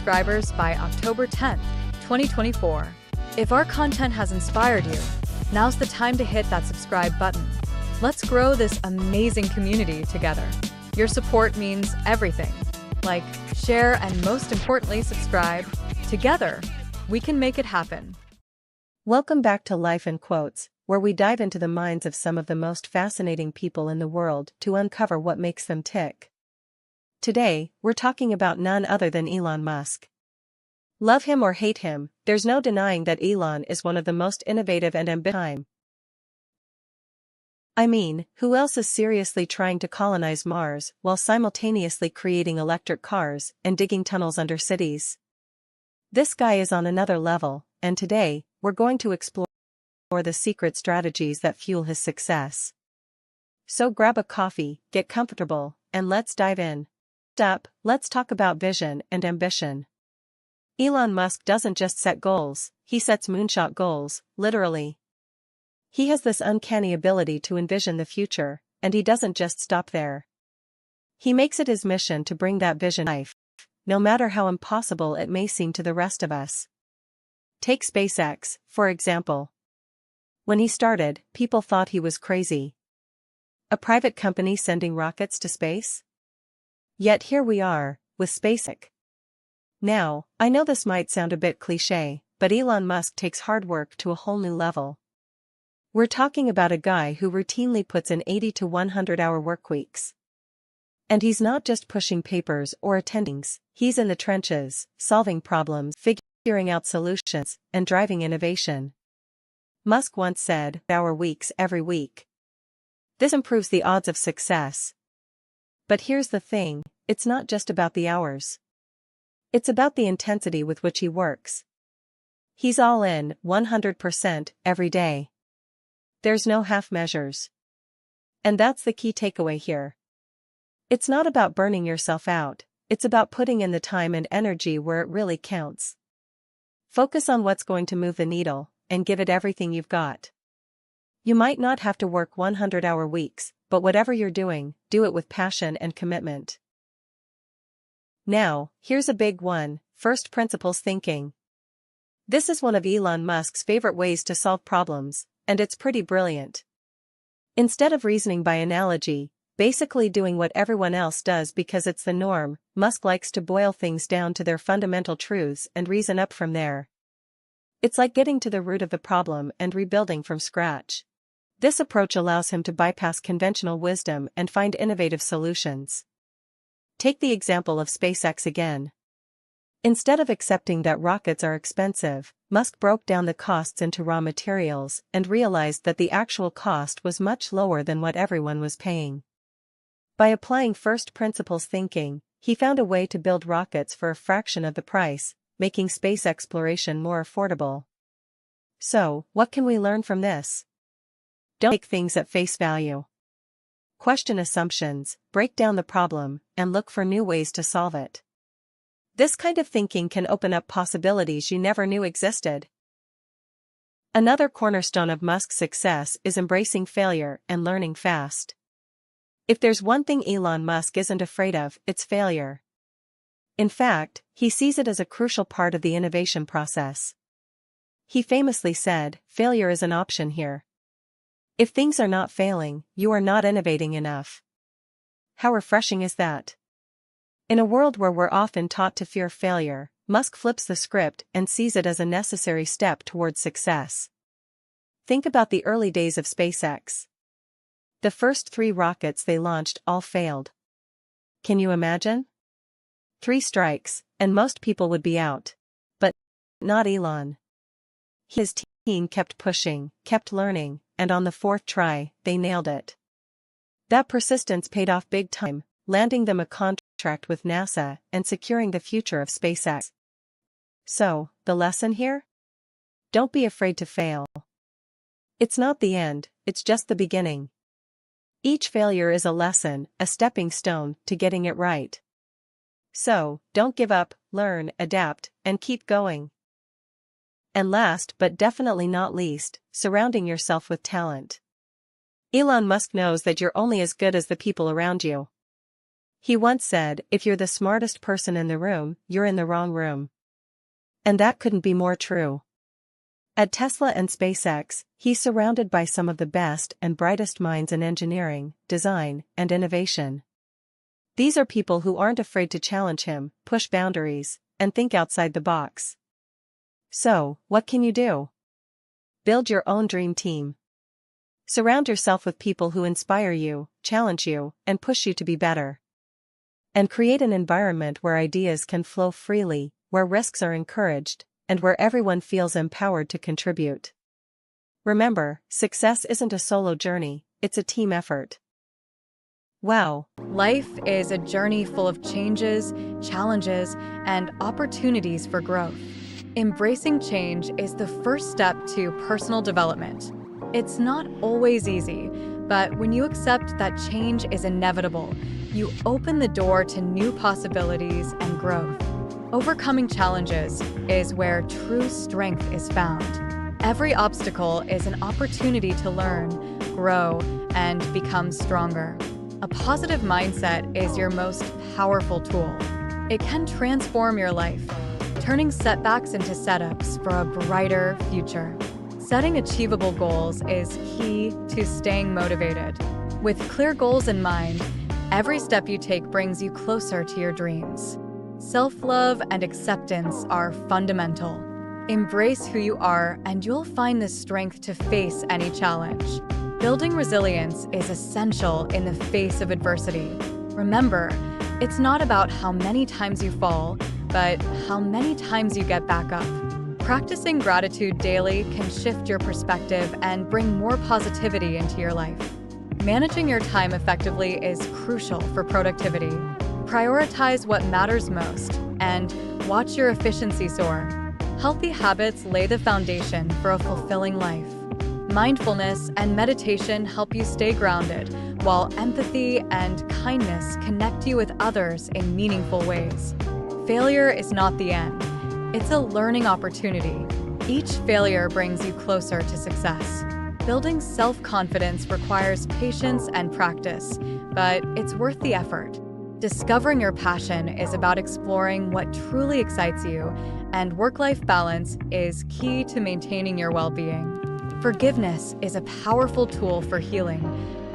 subscribers by October 10th, 2024. If our content has inspired you, now's the time to hit that subscribe button. Let's grow this amazing community together. Your support means everything. Like, share, and most importantly, subscribe. Together, we can make it happen. Welcome back to Life in Quotes, where we dive into the minds of some of the most fascinating people in the world to uncover what makes them tick. Today, we're talking about none other than Elon Musk. Love him or hate him, there's no denying that Elon is one of the most innovative and ambitious. Who else is seriously trying to colonize Mars while simultaneously creating electric cars and digging tunnels under cities? This guy is on another level, and today, we're going to explore the secret strategies that fuel his success. So grab a coffee, get comfortable, and let's dive in. Let's talk about vision and ambition. Elon Musk doesn't just set goals, he sets moonshot goals, literally. He has this uncanny ability to envision the future, and he doesn't just stop there. He makes it his mission to bring that vision to life, no matter how impossible it may seem to the rest of us. Take SpaceX, for example. When he started, people thought he was crazy. A private company sending rockets to space? Yet here we are, with SpaceX. Now, I know this might sound a bit cliché, but Elon Musk takes hard work to a whole new level. We're talking about a guy who routinely puts in 80 to 100-hour work weeks. And he's not just pushing papers or attendings, he's in the trenches, solving problems, figuring out solutions, and driving innovation. Musk once said, "Hour weeks every week." This improves the odds of success. But here's the thing, it's not just about the hours. It's about the intensity with which he works. He's all in, 100%, every day. There's no half measures. And that's the key takeaway here. It's not about burning yourself out, it's about putting in the time and energy where it really counts. Focus on what's going to move the needle, and give it everything you've got. You might not have to work 100-hour weeks, but whatever you're doing, do it with passion and commitment. Now, here's a big one, first principles thinking. This is one of Elon Musk's favorite ways to solve problems, and it's pretty brilliant. Instead of reasoning by analogy, basically doing what everyone else does because it's the norm, Musk likes to boil things down to their fundamental truths and reason up from there. It's like getting to the root of the problem and rebuilding from scratch. This approach allows him to bypass conventional wisdom and find innovative solutions. Take the example of SpaceX again. Instead of accepting that rockets are expensive, Musk broke down the costs into raw materials and realized that the actual cost was much lower than what everyone was paying. By applying first principles thinking, he found a way to build rockets for a fraction of the price, making space exploration more affordable. So, what can we learn from this? Don't take things at face value. Question assumptions, break down the problem, and look for new ways to solve it. This kind of thinking can open up possibilities you never knew existed. Another cornerstone of Musk's success is embracing failure and learning fast. If there's one thing Elon Musk isn't afraid of, it's failure. In fact, he sees it as a crucial part of the innovation process. He famously said, "Failure is an option here. If things are not failing, you are not innovating enough." How refreshing is that? In a world where we're often taught to fear failure, Musk flips the script and sees it as a necessary step towards success. Think about the early days of SpaceX. The first 3 rockets they launched all failed. Can you imagine? 3 strikes, and most people would be out. But not Elon. His team kept pushing, kept learning, and on the 4th try, they nailed it. That persistence paid off big time, landing them a contract with NASA and securing the future of SpaceX. So, the lesson here? Don't be afraid to fail. It's not the end, it's just the beginning. Each failure is a lesson, a stepping stone to getting it right. So, don't give up, learn, adapt, and keep going. And last but definitely not least, surrounding yourself with talent. Elon Musk knows that you're only as good as the people around you. He once said, "If you're the smartest person in the room, you're in the wrong room." And that couldn't be more true. At Tesla and SpaceX, he's surrounded by some of the best and brightest minds in engineering, design, and innovation. These are people who aren't afraid to challenge him, push boundaries, and think outside the box. So, what can you do? Build your own dream team. Surround yourself with people who inspire you, challenge you, and push you to be better. And create an environment where ideas can flow freely, where risks are encouraged, and where everyone feels empowered to contribute. Remember, success isn't a solo journey, it's a team effort. Wow. Life is a journey full of changes, challenges, and opportunities for growth. Embracing change is the first step to personal development. It's not always easy, but when you accept that change is inevitable, you open the door to new possibilities and growth. Overcoming challenges is where true strength is found. Every obstacle is an opportunity to learn, grow, and become stronger. A positive mindset is your most powerful tool. It can transform your life, turning setbacks into setups for a brighter future. Setting achievable goals is key to staying motivated. With clear goals in mind, every step you take brings you closer to your dreams. Self-love and acceptance are fundamental. Embrace who you are, and you'll find the strength to face any challenge. Building resilience is essential in the face of adversity. Remember, it's not about how many times you fall, but how many times you get back up. Practicing gratitude daily can shift your perspective and bring more positivity into your life. Managing your time effectively is crucial for productivity. Prioritize what matters most and watch your efficiency soar. Healthy habits lay the foundation for a fulfilling life. Mindfulness and meditation help you stay grounded, while empathy and kindness connect you with others in meaningful ways. Failure is not the end. It's a learning opportunity. Each failure brings you closer to success. Building self-confidence requires patience and practice, but it's worth the effort. Discovering your passion is about exploring what truly excites you, and work-life balance is key to maintaining your well-being. Forgiveness is a powerful tool for healing,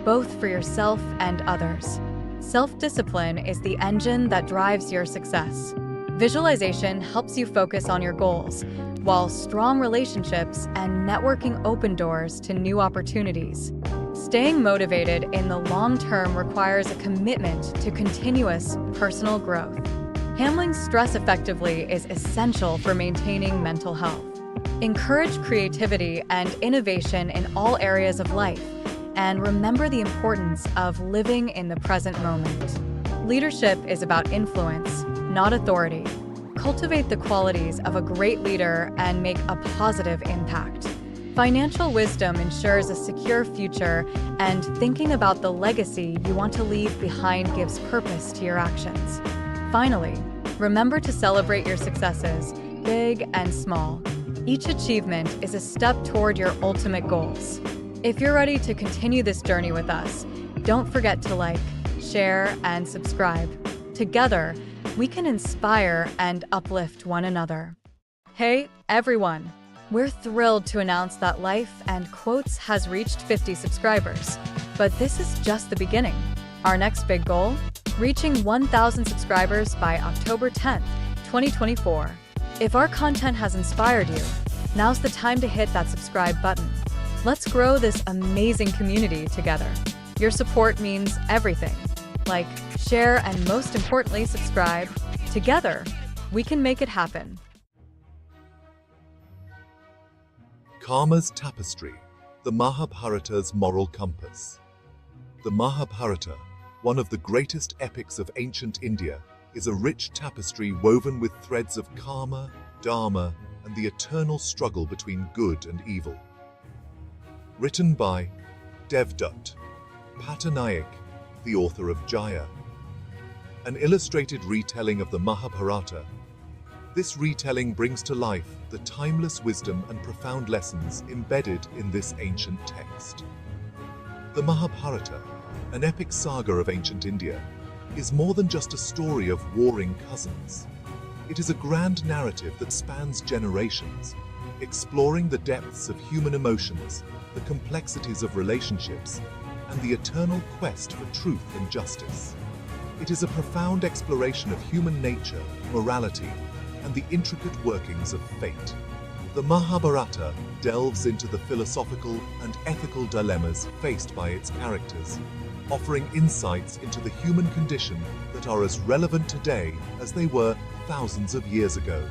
both for yourself and others. Self-discipline is the engine that drives your success. Visualization helps you focus on your goals, while strong relationships and networking open doors to new opportunities. Staying motivated in the long term requires a commitment to continuous personal growth. Handling stress effectively is essential for maintaining mental health. Encourage creativity and innovation in all areas of life, and remember the importance of living in the present moment. Leadership is about influence, not authority. Cultivate the qualities of a great leader and make a positive impact. Financial wisdom ensures a secure future, and thinking about the legacy you want to leave behind gives purpose to your actions. Finally, remember to celebrate your successes, big and small. Each achievement is a step toward your ultimate goals. If you're ready to continue this journey with us, don't forget to like, share, and subscribe. Together, we can inspire and uplift one another. Hey, everyone! We're thrilled to announce that Life and Quotes has reached 50 subscribers. But this is just the beginning. Our next big goal? Reaching 1,000 subscribers by October 10th, 2024. If our content has inspired you, now's the time to hit that subscribe button. Let's grow this amazing community together. Your support means everything. Like, share, and most importantly, subscribe. Together, we can make it happen. Karma's Tapestry, the Mahabharata's moral compass. The Mahabharata, one of the greatest epics of ancient India, is a rich tapestry woven with threads of karma, dharma, and the eternal struggle between good and evil. Written by Devdutt Pattanaik, the author of Jaya. An illustrated retelling of the Mahabharata. This retelling brings to life the timeless wisdom and profound lessons embedded in this ancient text. The Mahabharata, an epic saga of ancient India, is more than just a story of warring cousins. It is a grand narrative that spans generations, exploring the depths of human emotions, the complexities of relationships, and the eternal quest for truth and justice. It is a profound exploration of human nature, morality, and the intricate workings of fate. The Mahabharata delves into the philosophical and ethical dilemmas faced by its characters, offering insights into the human condition that are as relevant today as they were thousands of years ago.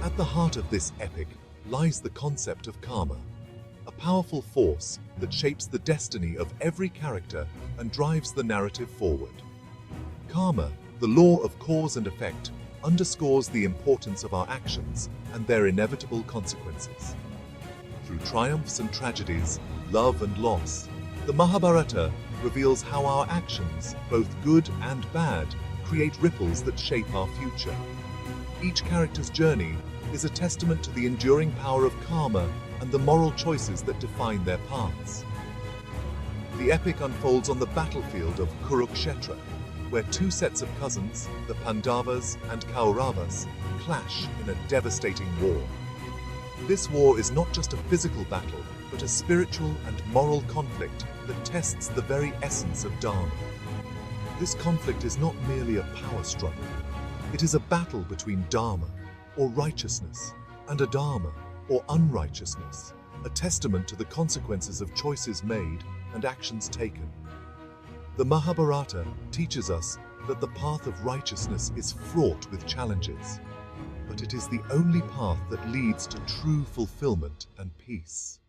At the heart of this epic lies the concept of karma, a powerful force that shapes the destiny of every character and drives the narrative forward. Karma, the law of cause and effect, underscores the importance of our actions and their inevitable consequences. Through triumphs and tragedies, love and loss, the Mahabharata reveals how our actions, both good and bad, create ripples that shape our future. Each character's journey is a testament to the enduring power of karma and the moral choices that define their paths. The epic unfolds on the battlefield of Kurukshetra, where two sets of cousins, the Pandavas and Kauravas, clash in a devastating war. This war is not just a physical battle, but a spiritual and moral conflict that tests the very essence of Dharma. This conflict is not merely a power struggle. It is a battle between Dharma, or righteousness, and Adharma, or unrighteousness, a testament to the consequences of choices made and actions taken. The Mahabharata teaches us that the path of righteousness is fraught with challenges, but it is the only path that leads to true fulfillment and peace.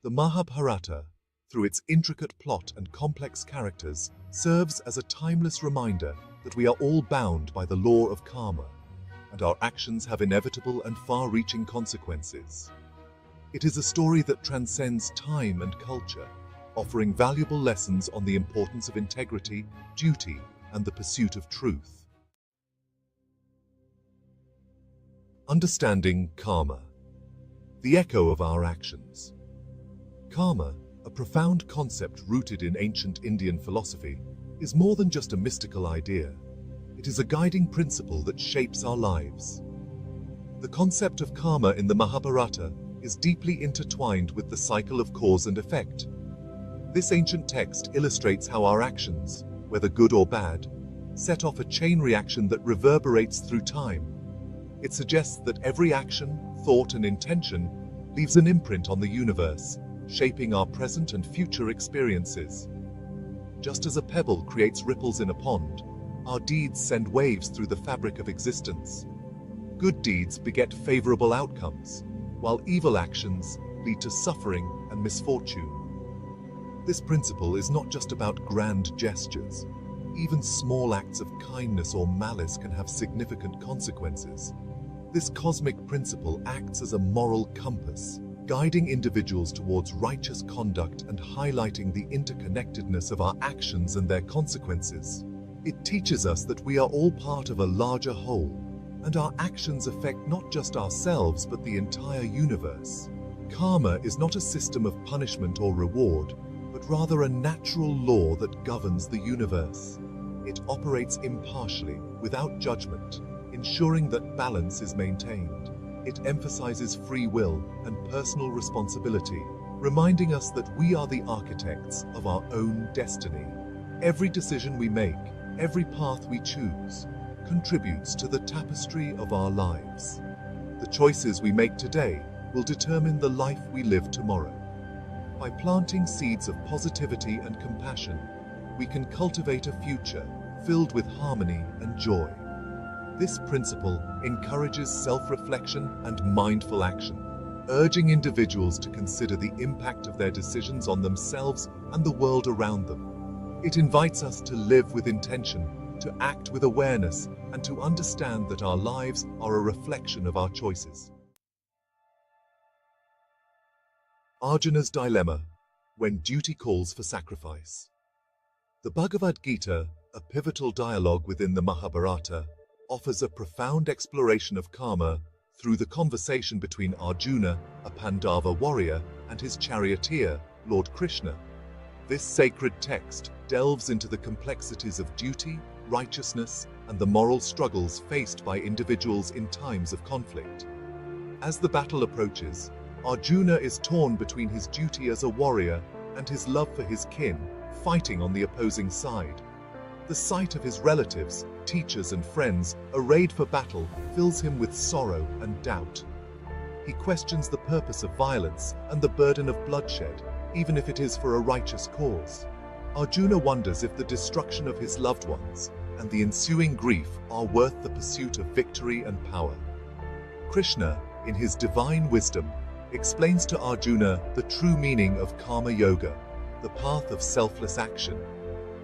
The Mahabharata, through its intricate plot and complex characters, serves as a timeless reminder that we are all bound by the law of karma, and our actions have inevitable and far-reaching consequences. It is a story that transcends time and culture, offering valuable lessons on the importance of integrity, duty, and the pursuit of truth. Understanding karma, the echo of our actions. Karma, a profound concept rooted in ancient Indian philosophy, is more than just a mystical idea. It is a guiding principle that shapes our lives. The concept of karma in the Mahabharata is deeply intertwined with the cycle of cause and effect. This ancient text illustrates how our actions, whether good or bad, set off a chain reaction that reverberates through time. It suggests that every action, thought, and intention leaves an imprint on the universe, shaping our present and future experiences. Just as a pebble creates ripples in a pond, our deeds send waves through the fabric of existence. Good deeds beget favorable outcomes, while evil actions lead to suffering and misfortune. This principle is not just about grand gestures. Even small acts of kindness or malice can have significant consequences. This cosmic principle acts as a moral compass, guiding individuals towards righteous conduct and highlighting the interconnectedness of our actions and their consequences. It teaches us that we are all part of a larger whole, and our actions affect not just ourselves but the entire universe. Karma is not a system of punishment or reward, but rather a natural law that governs the universe. It operates impartially, without judgment, ensuring that balance is maintained. It emphasizes free will and personal responsibility, reminding us that we are the architects of our own destiny. Every decision we make, every path we choose, contributes to the tapestry of our lives. The choices we make today will determine the life we live tomorrow. By planting seeds of positivity and compassion, we can cultivate a future filled with harmony and joy. This principle encourages self-reflection and mindful action, urging individuals to consider the impact of their decisions on themselves and the world around them. It invites us to live with intention, to act with awareness, and to understand that our lives are a reflection of our choices. Arjuna's dilemma, when duty calls for sacrifice. The Bhagavad Gita, a pivotal dialogue within the Mahabharata, offers a profound exploration of karma through the conversation between Arjuna, a Pandava warrior, and his charioteer, Lord Krishna. This sacred text delves into the complexities of duty, righteousness, and the moral struggles faced by individuals in times of conflict. As the battle approaches, Arjuna is torn between his duty as a warrior and his love for his kin, fighting on the opposing side. The sight of his relatives, teachers, and friends arrayed for battle fills him with sorrow and doubt. He questions the purpose of violence and the burden of bloodshed, even if it is for a righteous cause. Arjuna wonders if the destruction of his loved ones and the ensuing grief are worth the pursuit of victory and power. Krishna, in his divine wisdom, explains to Arjuna the true meaning of karma yoga, the path of selfless action.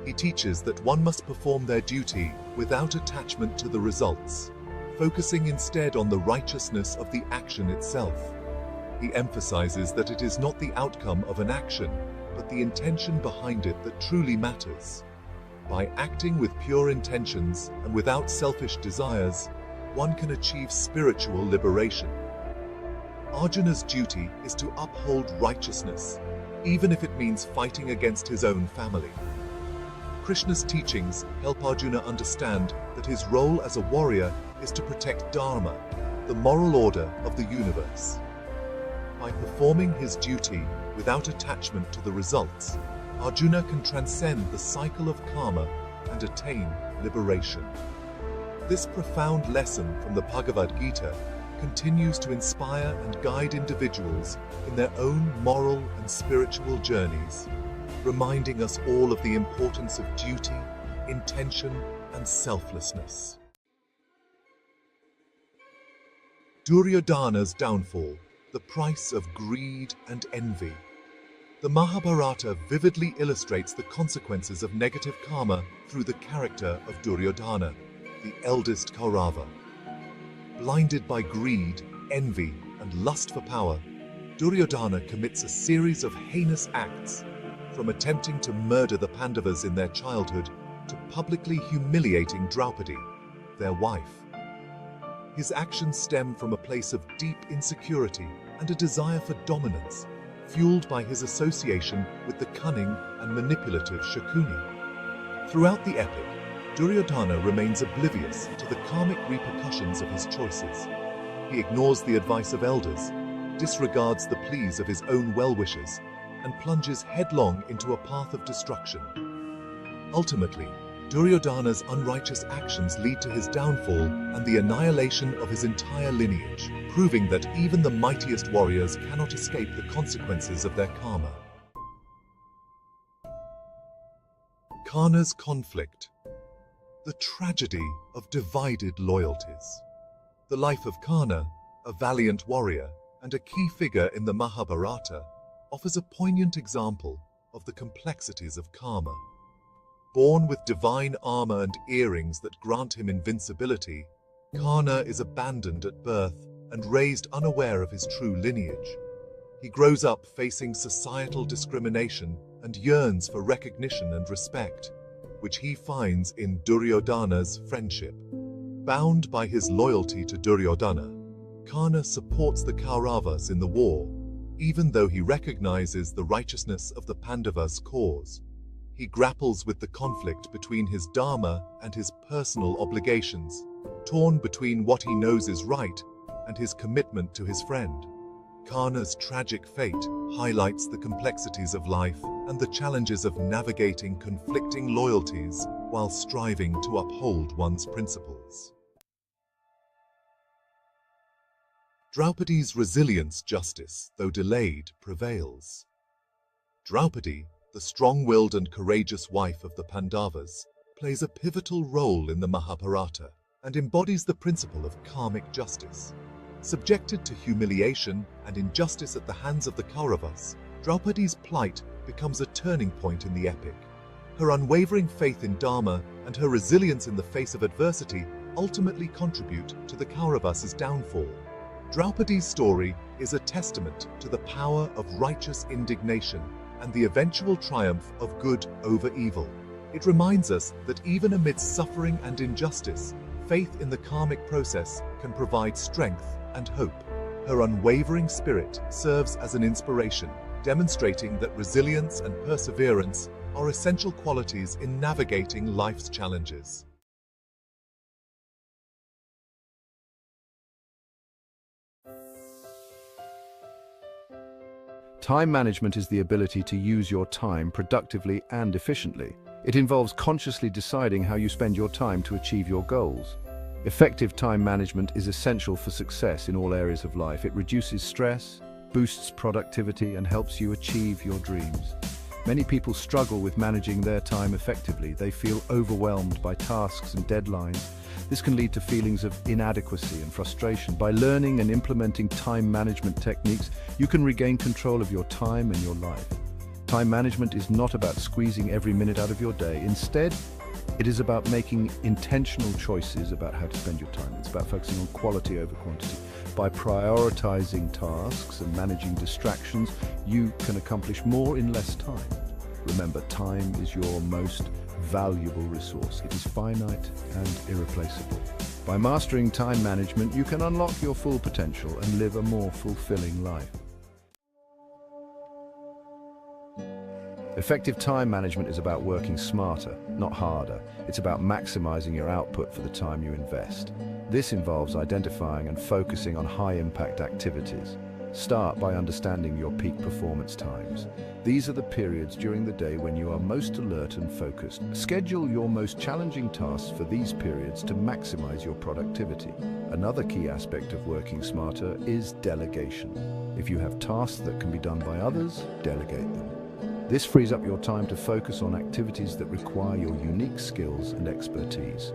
He teaches that one must perform their duty without attachment to the results, focusing instead on the righteousness of the action itself. He emphasizes that it is not the outcome of an action, but the intention behind it that truly matters. By acting with pure intentions and without selfish desires, one can achieve spiritual liberation. Arjuna's duty is to uphold righteousness, even if it means fighting against his own family. Krishna's teachings help Arjuna understand that his role as a warrior is to protect Dharma, the moral order of the universe. By performing his duty without attachment to the results, Arjuna can transcend the cycle of karma and attain liberation. This profound lesson from the Bhagavad Gita continues to inspire and guide individuals in their own moral and spiritual journeys, reminding us all of the importance of duty, intention, and selflessness. Duryodhana's downfall, the price of greed and envy. The Mahabharata vividly illustrates the consequences of negative karma through the character of Duryodhana, the eldest Kaurava. Blinded by greed, envy, and lust for power, Duryodhana commits a series of heinous acts, from attempting to murder the Pandavas in their childhood to publicly humiliating Draupadi, their wife. His actions stem from a place of deep insecurity and a desire for dominance, fueled by his association with the cunning and manipulative Shakuni. Throughout the epic, Duryodhana remains oblivious to the karmic repercussions of his choices. He ignores the advice of elders, disregards the pleas of his own well-wishers, and plunges headlong into a path of destruction. Ultimately, Duryodhana's unrighteous actions lead to his downfall and the annihilation of his entire lineage, proving that even the mightiest warriors cannot escape the consequences of their karma. Karna's conflict. The tragedy of divided loyalties. The life of Karna, a valiant warrior and a key figure in the Mahabharata, offers a poignant example of the complexities of karma. Born with divine armor and earrings that grant him invincibility, Karna is abandoned at birth and raised unaware of his true lineage. He grows up facing societal discrimination and yearns for recognition and respect, which he finds in Duryodhana's friendship. Bound by his loyalty to Duryodhana, Karna supports the Kauravas in the war, even though he recognizes the righteousness of the Pandavas' cause. He grapples with the conflict between his dharma and his personal obligations, torn between what he knows is right and his commitment to his friend. Karna's tragic fate highlights the complexities of life and the challenges of navigating conflicting loyalties while striving to uphold one's principles. Draupadi's resilience, justice, though delayed, prevails. Draupadi, the strong-willed and courageous wife of the Pandavas, plays a pivotal role in the Mahabharata and embodies the principle of karmic justice. Subjected to humiliation and injustice at the hands of the Kauravas, Draupadi's plight becomes a turning point in the epic. Her unwavering faith in Dharma and her resilience in the face of adversity ultimately contribute to the Kauravas' downfall. Draupadi's story is a testament to the power of righteous indignation and the eventual triumph of good over evil. It reminds us that even amidst suffering and injustice, faith in the karmic process can provide strength and hope. Her unwavering spirit serves as an inspiration, demonstrating that resilience and perseverance are essential qualities in navigating life's challenges. Time management is the ability to use your time productively and efficiently. It involves consciously deciding how you spend your time to achieve your goals. Effective time management is essential for success in all areas of life. It reduces stress, boosts productivity, and helps you achieve your dreams. Many people struggle with managing their time effectively. They feel overwhelmed by tasks and deadlines. This can lead to feelings of inadequacy and frustration. By learning and implementing time management techniques, you can regain control of your time and your life. Time management is not about squeezing every minute out of your day. Instead, it is about making intentional choices about how to spend your time. It's about focusing on quality over quantity. By prioritizing tasks and managing distractions, you can accomplish more in less time. Remember, time is your most valuable resource. It is finite and irreplaceable. By mastering time management, you can unlock your full potential and live a more fulfilling life. Effective time management is about working smarter, not harder. It's about maximizing your output for the time you invest. This involves identifying and focusing on high-impact activities. Start by understanding your peak performance times. These are the periods during the day when you are most alert and focused. Schedule your most challenging tasks for these periods to maximize your productivity. Another key aspect of working smarter is delegation. If you have tasks that can be done by others, delegate them. This frees up your time to focus on activities that require your unique skills and expertise.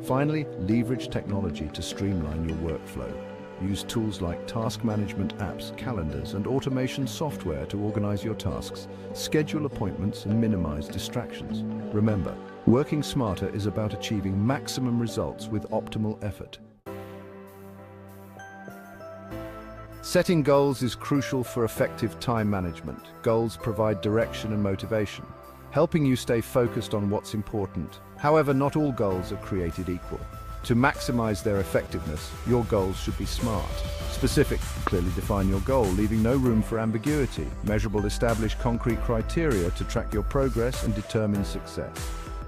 Finally, leverage technology to streamline your workflow. Use tools like task management apps, calendars, and automation software to organize your tasks, schedule appointments, and minimize distractions. Remember, working smarter is about achieving maximum results with optimal effort. Setting goals is crucial for effective time management. Goals provide direction and motivation, helping you stay focused on what's important. However, not all goals are created equal. To maximize their effectiveness, your goals should be smart. Specific, clearly define your goal, leaving no room for ambiguity. Measurable, establish concrete criteria to track your progress and determine success.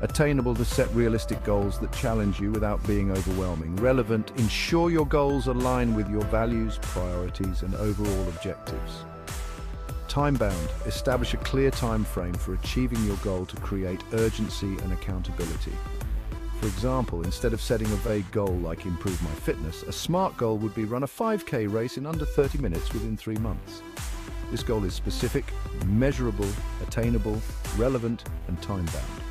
Attainable, to set realistic goals that challenge you without being overwhelming. Relevant, ensure your goals align with your values, priorities, and overall objectives. Time-bound, establish a clear time frame for achieving your goal to create urgency and accountability. For example, instead of setting a vague goal like improve my fitness, a smart goal would be run a 5K race in under 30 minutes within 3 months. This goal is specific, measurable, attainable, relevant, and time-bound.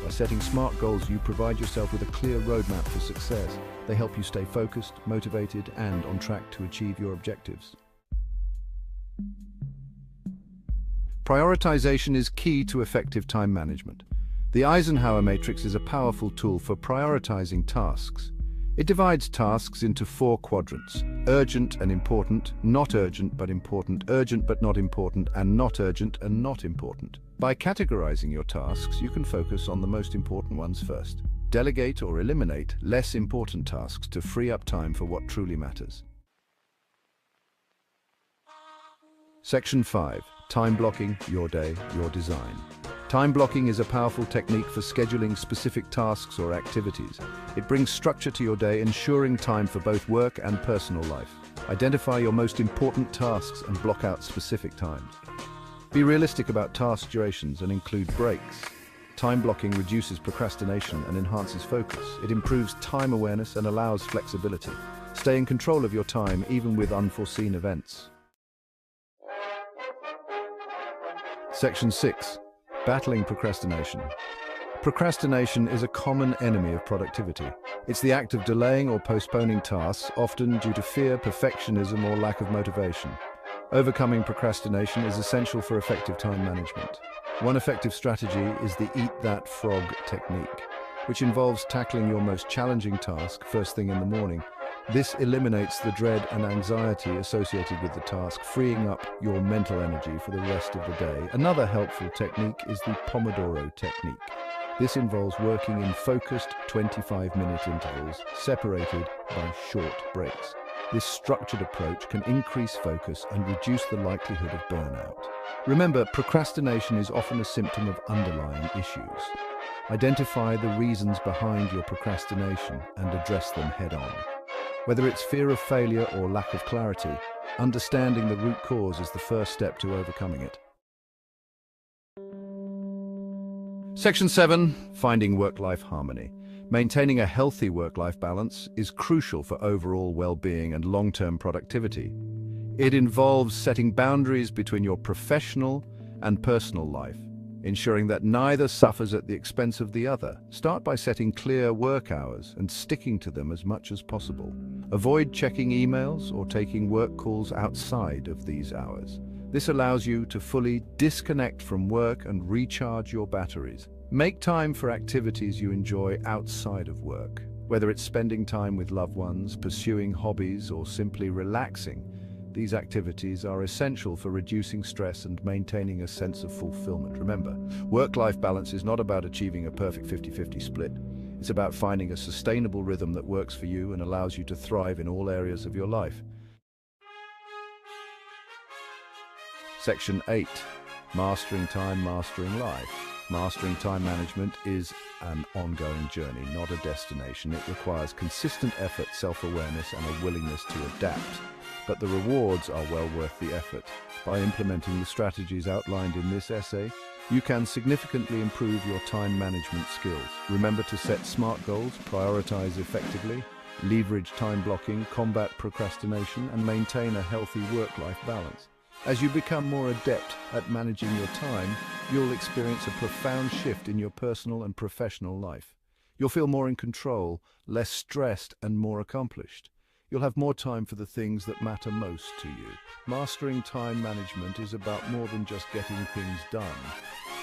By setting smart goals, you provide yourself with a clear roadmap for success. They help you stay focused, motivated, and on track to achieve your objectives. Prioritization is key to effective time management. The Eisenhower matrix is a powerful tool for prioritizing tasks. It divides tasks into 4 quadrants: urgent and important, not urgent but important, urgent but not important, and not urgent and not important. By categorizing your tasks, you can focus on the most important ones first. Delegate or eliminate less important tasks to free up time for what truly matters. Section 5. Time blocking, your day, your design. Time blocking is a powerful technique for scheduling specific tasks or activities. It brings structure to your day, ensuring time for both work and personal life. Identify your most important tasks and block out specific times. Be realistic about task durations and include breaks. Time blocking reduces procrastination and enhances focus. It improves time awareness and allows flexibility. Stay in control of your time even with unforeseen events. Section 6. Battling procrastination. Procrastination is a common enemy of productivity. It's the act of delaying or postponing tasks, often due to fear, perfectionism, or lack of motivation. Overcoming procrastination is essential for effective time management. One effective strategy is the Eat That Frog technique, which involves tackling your most challenging task first thing in the morning. This eliminates the dread and anxiety associated with the task, freeing up your mental energy for the rest of the day. Another helpful technique is the Pomodoro technique. This involves working in focused 25-minute intervals, separated by short breaks. This structured approach can increase focus and reduce the likelihood of burnout. Remember, procrastination is often a symptom of underlying issues. Identify the reasons behind your procrastination and address them head-on. Whether it's fear of failure or lack of clarity, Understanding the root cause is the first step to overcoming it. Section 7. Finding work-life harmony. Maintaining a healthy work-life balance is crucial for overall well-being and long-term productivity. It involves setting boundaries between your professional and personal life, ensuring that neither suffers at the expense of the other. Start by setting clear work hours and sticking to them as much as possible. Avoid checking emails or taking work calls outside of these hours. This allows you to fully disconnect from work and recharge your batteries. Make time for activities you enjoy outside of work, whether it's spending time with loved ones, pursuing hobbies, or simply relaxing. These activities are essential for reducing stress and maintaining a sense of fulfillment. Remember, work-life balance is not about achieving a perfect 50-50 split. It's about finding a sustainable rhythm that works for you and allows you to thrive in all areas of your life. Section 8. Mastering time, mastering life. Mastering time management is an ongoing journey, not a destination. It requires consistent effort, self-awareness, and a willingness to adapt. But the rewards are well worth the effort. By implementing the strategies outlined in this essay, you can significantly improve your time management skills. Remember to set SMART goals, prioritize effectively, leverage time blocking, combat procrastination, and maintain a healthy work-life balance. As you become more adept at managing your time, you'll experience a profound shift in your personal and professional life. You'll feel more in control, less stressed, and more accomplished. You'll have more time for the things that matter most to you. Mastering time management is about more than just getting things done.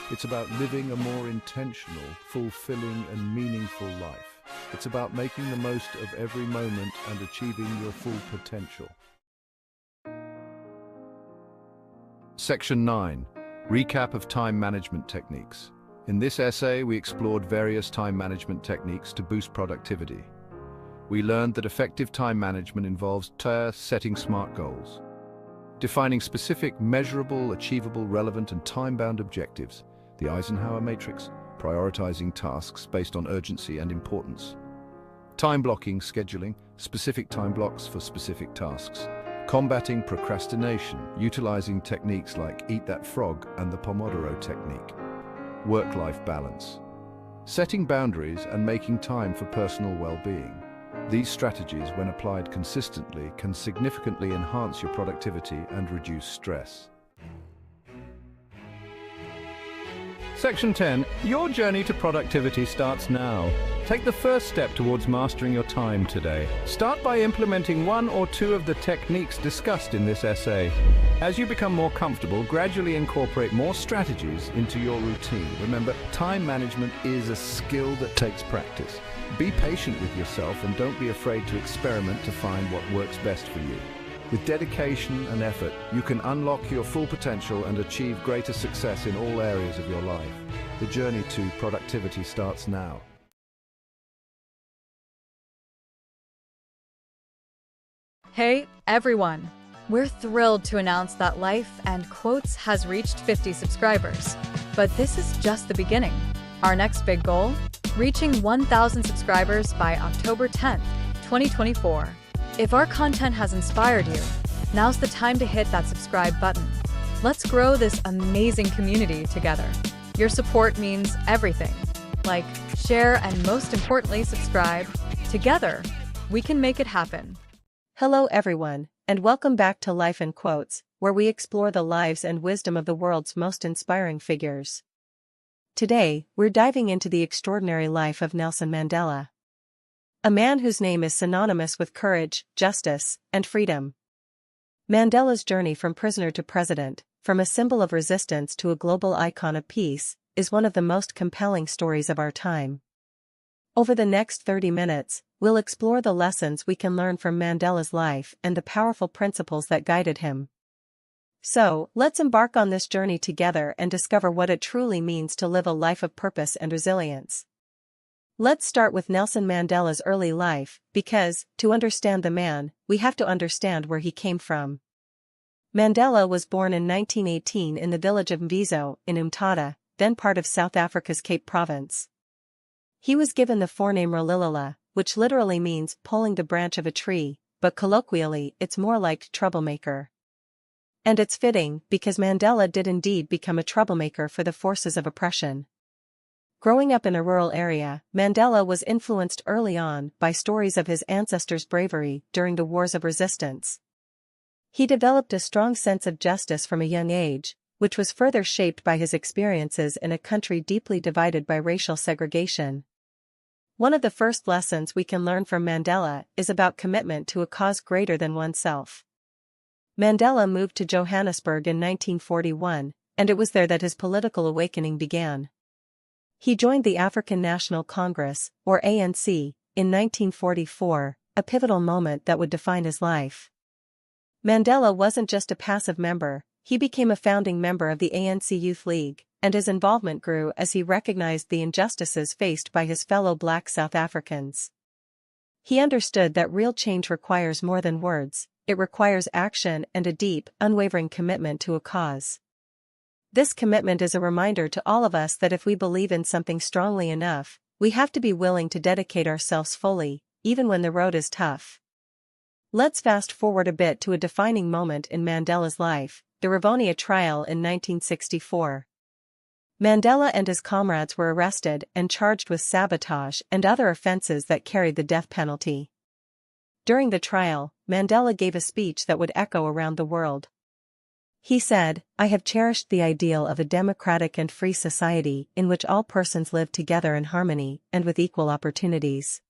It's about living a more intentional, fulfilling, and meaningful life. It's about making the most of every moment and achieving your full potential. Section 9. Recap of time management techniques. In this essay, we explored various time management techniques to boost productivity. We learned that effective time management involves setting SMART goals, defining specific, measurable, achievable, relevant, and time-bound objectives, the Eisenhower matrix, prioritizing tasks based on urgency and importance, time blocking, scheduling, specific time blocks for specific tasks, combating procrastination, utilizing techniques like Eat That Frog and the Pomodoro technique, work-life balance, setting boundaries and making time for personal well-being. These strategies, when applied consistently, can significantly enhance your productivity and reduce stress. Section 10. Your journey to productivity starts now. Take the first step towards mastering your time today. Start by implementing one or two of the techniques discussed in this essay. As you become more comfortable, gradually incorporate more strategies into your routine. Remember, time management is a skill that takes practice. Be patient with yourself and don't be afraid to experiment to find what works best for you. With dedication and effort, you can unlock your full potential and achieve greater success in all areas of your life. The journey to productivity starts now. Hey, everyone! We're thrilled to announce that Life and Quotes has reached 50 subscribers. But this is just the beginning. Our next big goal? Reaching 1,000 subscribers by October 10th, 2024. If our content has inspired you, now's the time to hit that subscribe button. Let's grow this amazing community together. Your support means everything. Like, share, and most importantly, subscribe. Together, we can make it happen. Hello everyone, and welcome back to Life in Quotes, where we explore the lives and wisdom of the world's most inspiring figures. Today, we're diving into the extraordinary life of Nelson Mandela. A man whose name is synonymous with courage, justice, and freedom. Mandela's journey from prisoner to president, from a symbol of resistance to a global icon of peace, is one of the most compelling stories of our time. Over the next 30 minutes, we'll explore the lessons we can learn from Mandela's life and the powerful principles that guided him. So, let's embark on this journey together and discover what it truly means to live a life of purpose and resilience. Let's start with Nelson Mandela's early life, because, to understand the man, we have to understand where he came from. Mandela was born in 1918 in the village of Mbizo, in Umtata, then part of South Africa's Cape Province. He was given the forename Rolihlahla, which literally means pulling the branch of a tree, but colloquially it's more like troublemaker. And it's fitting, because Mandela did indeed become a troublemaker for the forces of oppression. Growing up in a rural area, Mandela was influenced early on by stories of his ancestors' bravery during the wars of resistance. He developed a strong sense of justice from a young age, which was further shaped by his experiences in a country deeply divided by racial segregation. One of the first lessons we can learn from Mandela is about commitment to a cause greater than oneself. Mandela moved to Johannesburg in 1941, and it was there that his political awakening began. He joined the African National Congress, or ANC, in 1944, a pivotal moment that would define his life. Mandela wasn't just a passive member, he became a founding member of the ANC Youth League, and his involvement grew as he recognized the injustices faced by his fellow black South Africans. He understood that real change requires more than words, it requires action and a deep, unwavering commitment to a cause. This commitment is a reminder to all of us that if we believe in something strongly enough, we have to be willing to dedicate ourselves fully, even when the road is tough. Let's fast forward a bit to a defining moment in Mandela's life, the Rivonia trial in 1964. Mandela and his comrades were arrested and charged with sabotage and other offenses that carried the death penalty. During the trial, Mandela gave a speech that would echo around the world. He said, "I have cherished the ideal of a democratic and free society in which all persons live together in harmony and with equal opportunities.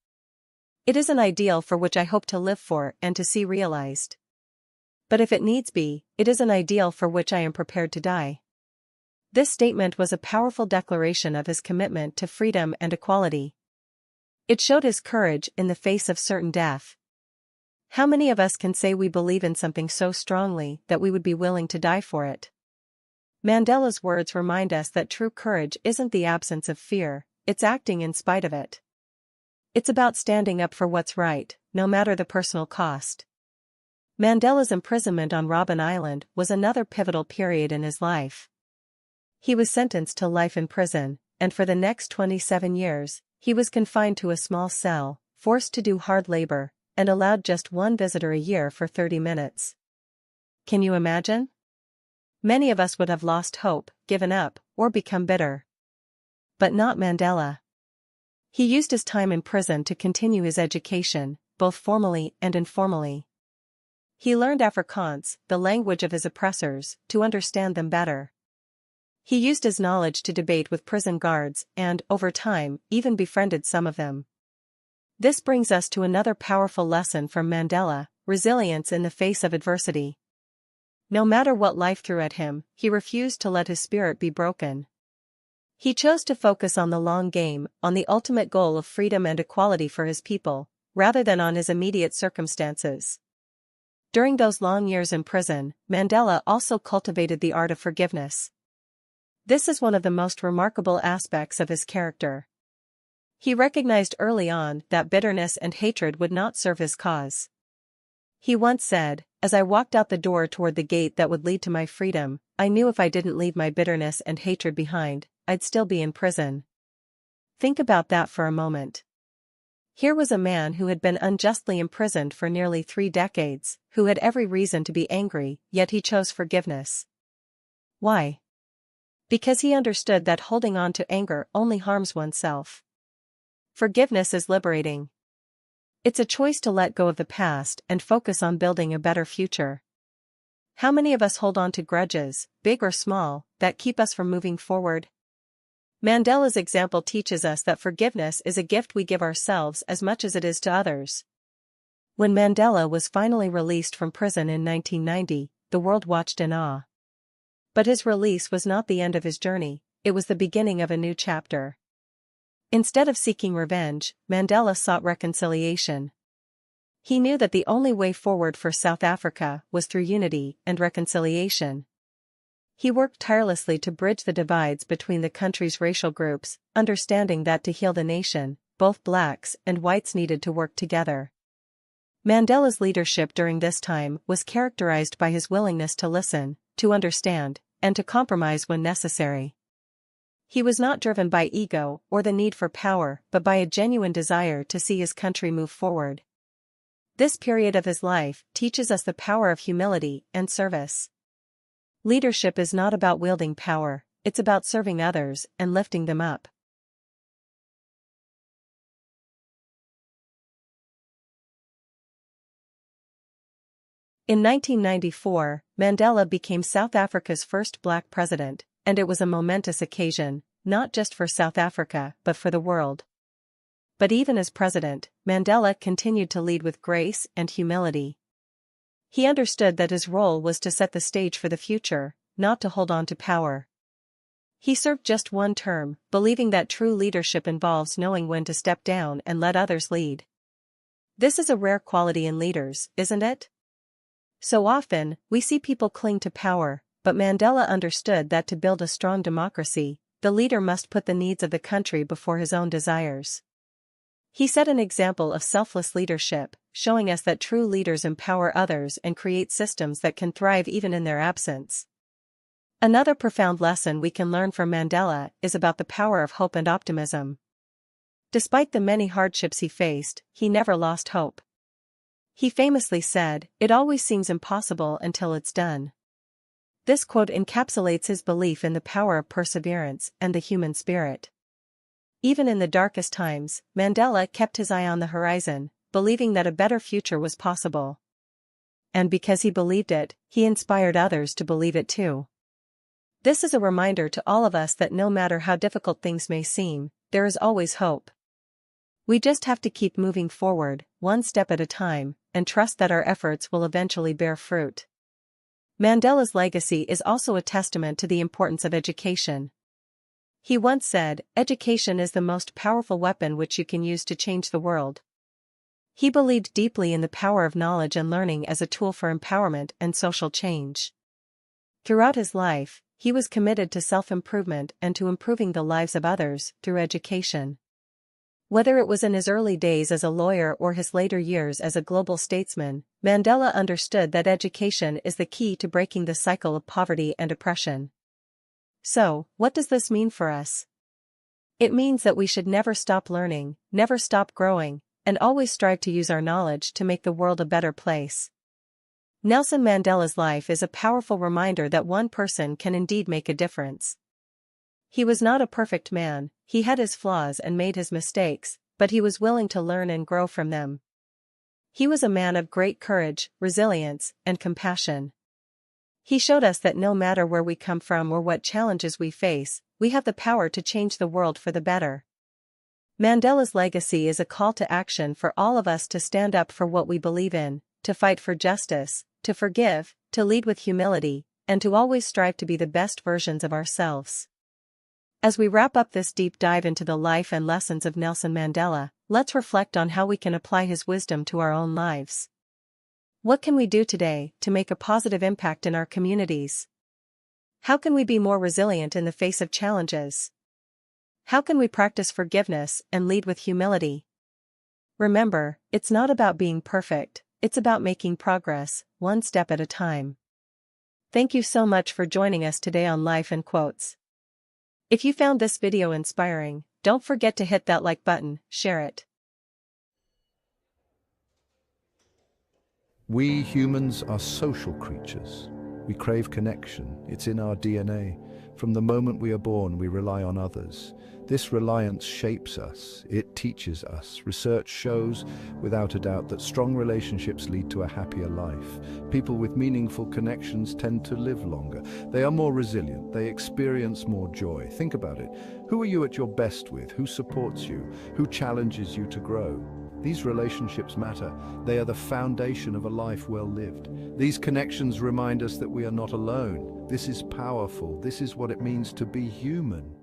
It is an ideal for which I hope to live for and to see realized. But if it needs be, it is an ideal for which I am prepared to die." This statement was a powerful declaration of his commitment to freedom and equality. It showed his courage in the face of certain death. How many of us can say we believe in something so strongly that we would be willing to die for it? Mandela's words remind us that true courage isn't the absence of fear, it's acting in spite of it. It's about standing up for what's right, no matter the personal cost. Mandela's imprisonment on Robben Island was another pivotal period in his life. He was sentenced to life in prison, and for the next 27 years, he was confined to a small cell, forced to do hard labor, and allowed just one visitor a year for 30 minutes. Can you imagine? Many of us would have lost hope, given up, or become bitter. But not Mandela. He used his time in prison to continue his education, both formally and informally. He learned Afrikaans, the language of his oppressors, to understand them better. He used his knowledge to debate with prison guards and, over time, even befriended some of them. This brings us to another powerful lesson from Mandela: resilience in the face of adversity. No matter what life threw at him, he refused to let his spirit be broken. He chose to focus on the long game, on the ultimate goal of freedom and equality for his people, rather than on his immediate circumstances. During those long years in prison, Mandela also cultivated the art of forgiveness. This is one of the most remarkable aspects of his character. He recognized early on that bitterness and hatred would not serve his cause. He once said, "As I walked out the door toward the gate that would lead to my freedom, I knew if I didn't leave my bitterness and hatred behind, I'd still be in prison." Think about that for a moment. Here was a man who had been unjustly imprisoned for nearly 3 decades, who had every reason to be angry, yet he chose forgiveness. Why? Because he understood that holding on to anger only harms oneself. Forgiveness is liberating. It's a choice to let go of the past and focus on building a better future. How many of us hold on to grudges, big or small, that keep us from moving forward? Mandela's example teaches us that forgiveness is a gift we give ourselves as much as it is to others. When Mandela was finally released from prison in 1990, the world watched in awe. But his release was not the end of his journey, it was the beginning of a new chapter. Instead of seeking revenge, Mandela sought reconciliation. He knew that the only way forward for South Africa was through unity and reconciliation. He worked tirelessly to bridge the divides between the country's racial groups, understanding that to heal the nation, both blacks and whites needed to work together. Mandela's leadership during this time was characterized by his willingness to listen, to understand, and to compromise when necessary. He was not driven by ego or the need for power, but by a genuine desire to see his country move forward. This period of his life teaches us the power of humility and service. Leadership is not about wielding power, it's about serving others and lifting them up. In 1994, Mandela became South Africa's first black president, and it was a momentous occasion, not just for South Africa but for the world. But even as president, Mandela continued to lead with grace and humility. He understood that his role was to set the stage for the future, not to hold on to power. He served just one term, believing that true leadership involves knowing when to step down and let others lead. This is a rare quality in leaders, isn't it? So often, we see people cling to power, but Mandela understood that to build a strong democracy, the leader must put the needs of the country before his own desires. He set an example of selfless leadership, showing us that true leaders empower others and create systems that can thrive even in their absence. Another profound lesson we can learn from Mandela is about the power of hope and optimism. Despite the many hardships he faced, he never lost hope. He famously said, "It always seems impossible until it's done." This quote encapsulates his belief in the power of perseverance and the human spirit. Even in the darkest times, Mandela kept his eye on the horizon, believing that a better future was possible. And because he believed it, he inspired others to believe it too. This is a reminder to all of us that no matter how difficult things may seem, there is always hope. We just have to keep moving forward, one step at a time, and trust that our efforts will eventually bear fruit. Mandela's legacy is also a testament to the importance of education. He once said, "Education is the most powerful weapon which you can use to change the world." He believed deeply in the power of knowledge and learning as a tool for empowerment and social change. Throughout his life, he was committed to self-improvement and to improving the lives of others through education. Whether it was in his early days as a lawyer or his later years as a global statesman, Mandela understood that education is the key to breaking the cycle of poverty and oppression. So, what does this mean for us? It means that we should never stop learning, never stop growing, and always strive to use our knowledge to make the world a better place. Nelson Mandela's life is a powerful reminder that one person can indeed make a difference. He was not a perfect man, he had his flaws and made his mistakes, but he was willing to learn and grow from them. He was a man of great courage, resilience, and compassion. He showed us that no matter where we come from or what challenges we face, we have the power to change the world for the better. Mandela's legacy is a call to action for all of us to stand up for what we believe in, to fight for justice, to forgive, to lead with humility, and to always strive to be the best versions of ourselves. As we wrap up this deep dive into the life and lessons of Nelson Mandela, let's reflect on how we can apply his wisdom to our own lives. What can we do today to make a positive impact in our communities? How can we be more resilient in the face of challenges? How can we practice forgiveness and lead with humility? Remember, it's not about being perfect, it's about making progress, one step at a time. Thank you so much for joining us today on Life in Quotes. If you found this video inspiring, don't forget to hit that like button, share it. We humans are social creatures. We crave connection. It's in our DNA. From the moment we are born, we rely on others. This reliance shapes us. It teaches us. Research shows, without a doubt, that strong relationships lead to a happier life. People with meaningful connections tend to live longer. They are more resilient. They experience more joy. Think about it. Who are you at your best with? Who supports you? Who challenges you to grow? These relationships matter. They are the foundation of a life well lived. These connections remind us that we are not alone. This is powerful. This is what it means to be human.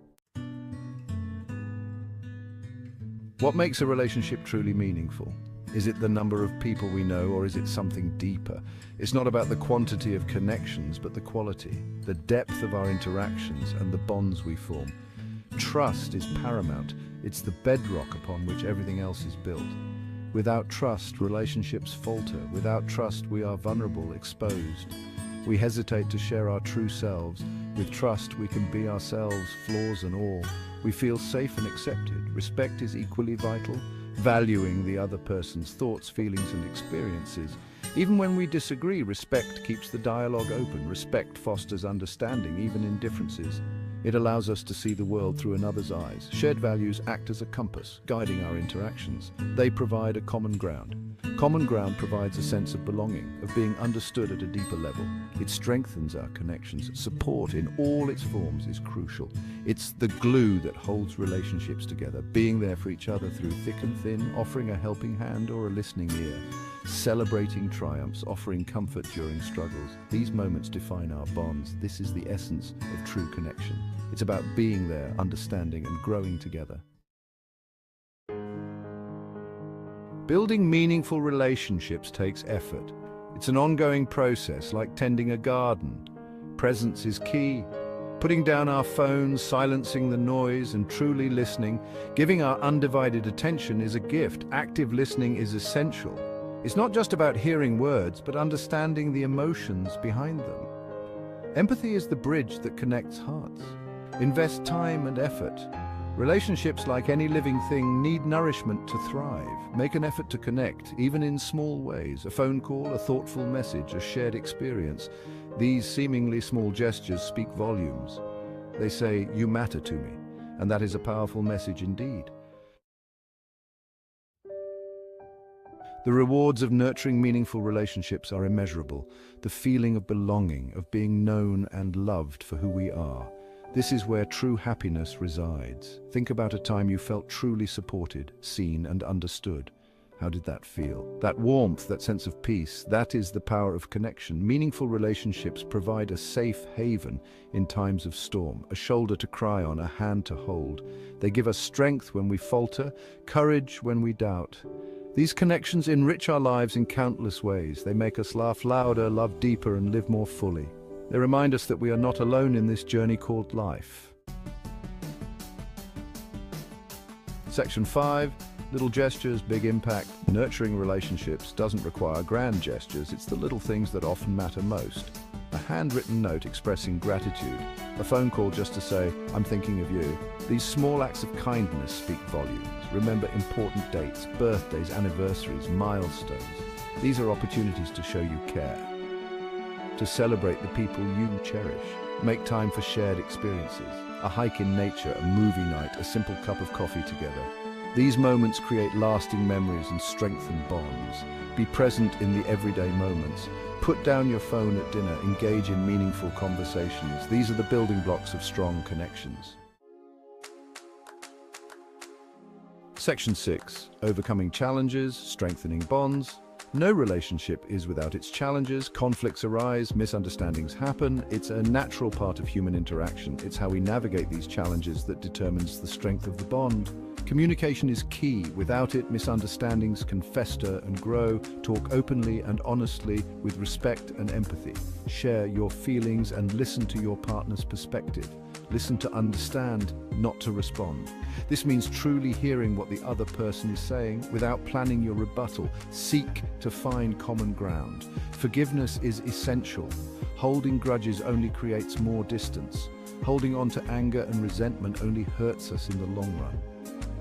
What makes a relationship truly meaningful? Is it the number of people we know, or is it something deeper? It's not about the quantity of connections, but the quality, the depth of our interactions and the bonds we form. Trust is paramount. It's the bedrock upon which everything else is built. Without trust, relationships falter. Without trust, we are vulnerable, exposed. We hesitate to share our true selves. With trust, we can be ourselves, flaws and all. We feel safe and accepted. Respect is equally vital. valuing the other person's thoughts, feelings, and experiences. Even when we disagree, respect keeps the dialogue open. Respect fosters understanding, even in differences. It allows us to see the world through another's eyes. Shared values act as a compass, guiding our interactions. They provide a common ground. Common ground provides a sense of belonging, of being understood at a deeper level. It strengthens our connections. Support in all its forms is crucial. It's the glue that holds relationships together, being there for each other through thick and thin, offering a helping hand or a listening ear. Celebrating triumphs, offering comfort during struggles. These moments define our bonds. This is the essence of true connection. It's about being there, understanding, and growing together. Building meaningful relationships takes effort. It's an ongoing process, like tending a garden. Presence is key. Putting down our phones, silencing the noise, and truly listening, giving our undivided attention is a gift. Active listening is essential. It's not just about hearing words, but understanding the emotions behind them. Empathy is the bridge that connects hearts. Invest time and effort. Relationships, like any living thing, need nourishment to thrive. Make an effort to connect, even in small ways. A phone call, a thoughtful message, a shared experience. These seemingly small gestures speak volumes. They say, "You matter to me," and that is a powerful message indeed. The rewards of nurturing meaningful relationships are immeasurable. The feeling of belonging, of being known and loved for who we are. This is where true happiness resides. Think about a time you felt truly supported, seen, and understood. How did that feel? That warmth, that sense of peace, that is the power of connection. Meaningful relationships provide a safe haven in times of storm, a shoulder to cry on, a hand to hold. They give us strength when we falter, courage when we doubt. These connections enrich our lives in countless ways. They make us laugh louder, love deeper, and live more fully. They remind us that we are not alone in this journey called life. Section 5. Little gestures, big impact. Nurturing relationships doesn't require grand gestures. It's the little things that often matter most. A handwritten note expressing gratitude. A phone call just to say, "I'm thinking of you." These small acts of kindness speak volumes. Remember important dates, birthdays, anniversaries, milestones. These are opportunities to show you care, to celebrate the people you cherish. Make time for shared experiences. A hike in nature, a movie night, a simple cup of coffee together. These moments create lasting memories and strengthen bonds. Be present in the everyday moments. Put down your phone at dinner. Engage in meaningful conversations. These are the building blocks of strong connections. Section 6. Overcoming challenges, strengthening bonds. No relationship is without its challenges. Conflicts arise, misunderstandings happen. It's a natural part of human interaction. It's how we navigate these challenges that determines the strength of the bond. Communication is key. Without it, misunderstandings can fester and grow. Talk openly and honestly with respect and empathy. Share your feelings and listen to your partner's perspective. Listen to understand, not to respond. This means truly hearing what the other person is saying without planning your rebuttal. Seek to find common ground. Forgiveness is essential. Holding grudges only creates more distance. Holding on to anger and resentment only hurts us in the long run.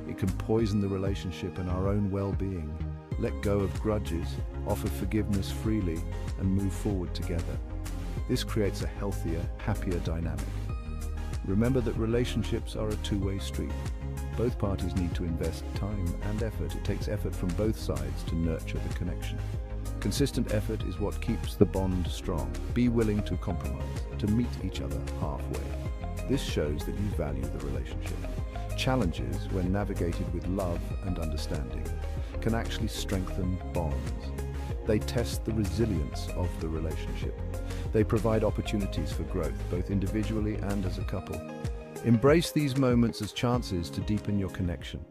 It can poison the relationship and our own well-being. Let go of grudges, offer forgiveness freely, and move forward together. This creates a healthier, happier dynamic. Remember that relationships are a two-way street. Both parties need to invest time and effort. It takes effort from both sides to nurture the connection. Consistent effort is what keeps the bond strong. Be willing to compromise, to meet each other halfway. This shows that you value the relationship. Challenges, when navigated with love and understanding, can actually strengthen bonds. They test the resilience of the relationship. They provide opportunities for growth, both individually and as a couple. Embrace these moments as chances to deepen your connection.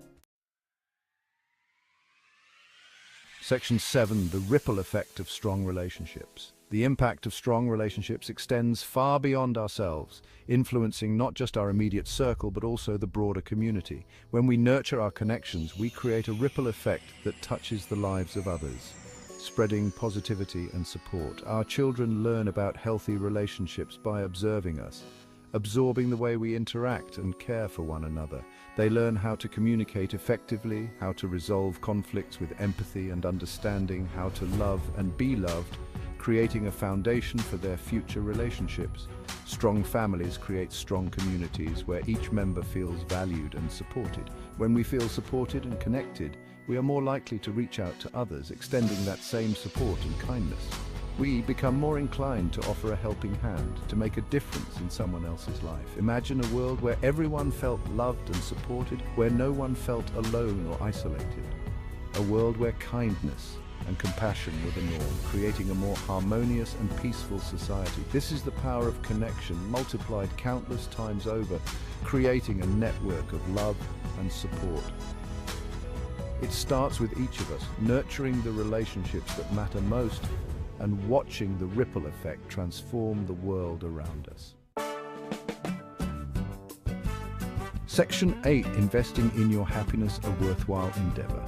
Section 7. The ripple effect of strong relationships. The impact of strong relationships extends far beyond ourselves, influencing not just our immediate circle but also the broader community. When we nurture our connections, we create a ripple effect that touches the lives of others, spreading positivity and support. Our children learn about healthy relationships by observing us. absorbing the way we interact and care for one another. They learn how to communicate effectively, how to resolve conflicts with empathy and understanding, how to love and be loved, creating a foundation for their future relationships. Strong families create strong communities where each member feels valued and supported. When we feel supported and connected, we are more likely to reach out to others, extending that same support and kindness. We become more inclined to offer a helping hand, to make a difference in someone else's life. Imagine a world where everyone felt loved and supported, where no one felt alone or isolated. A world where kindness and compassion were the norm, creating a more harmonious and peaceful society. This is the power of connection, multiplied countless times over, creating a network of love and support. It starts with each of us, nurturing the relationships that matter most and watching the ripple effect transform the world around us. Section 8. Investing in your happiness, a worthwhile endeavor.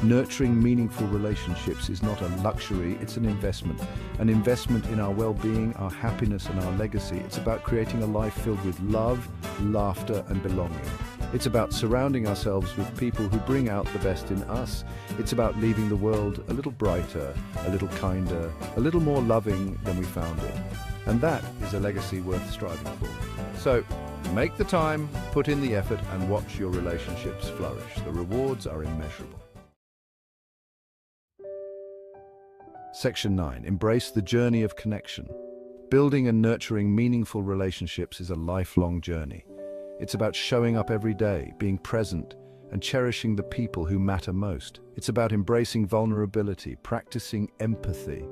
Nurturing meaningful relationships is not a luxury, it's an investment. An investment in our well-being, our happiness and our legacy. It's about creating a life filled with love, laughter and belonging. It's about surrounding ourselves with people who bring out the best in us. It's about leaving the world a little brighter, a little kinder, a little more loving than we found it. And that is a legacy worth striving for. So, make the time, put in the effort and watch your relationships flourish. The rewards are immeasurable. Section 9. Embrace the journey of connection. Building and nurturing meaningful relationships is a lifelong journey. It's about showing up every day, being present, and cherishing the people who matter most. It's about embracing vulnerability, practicing empathy,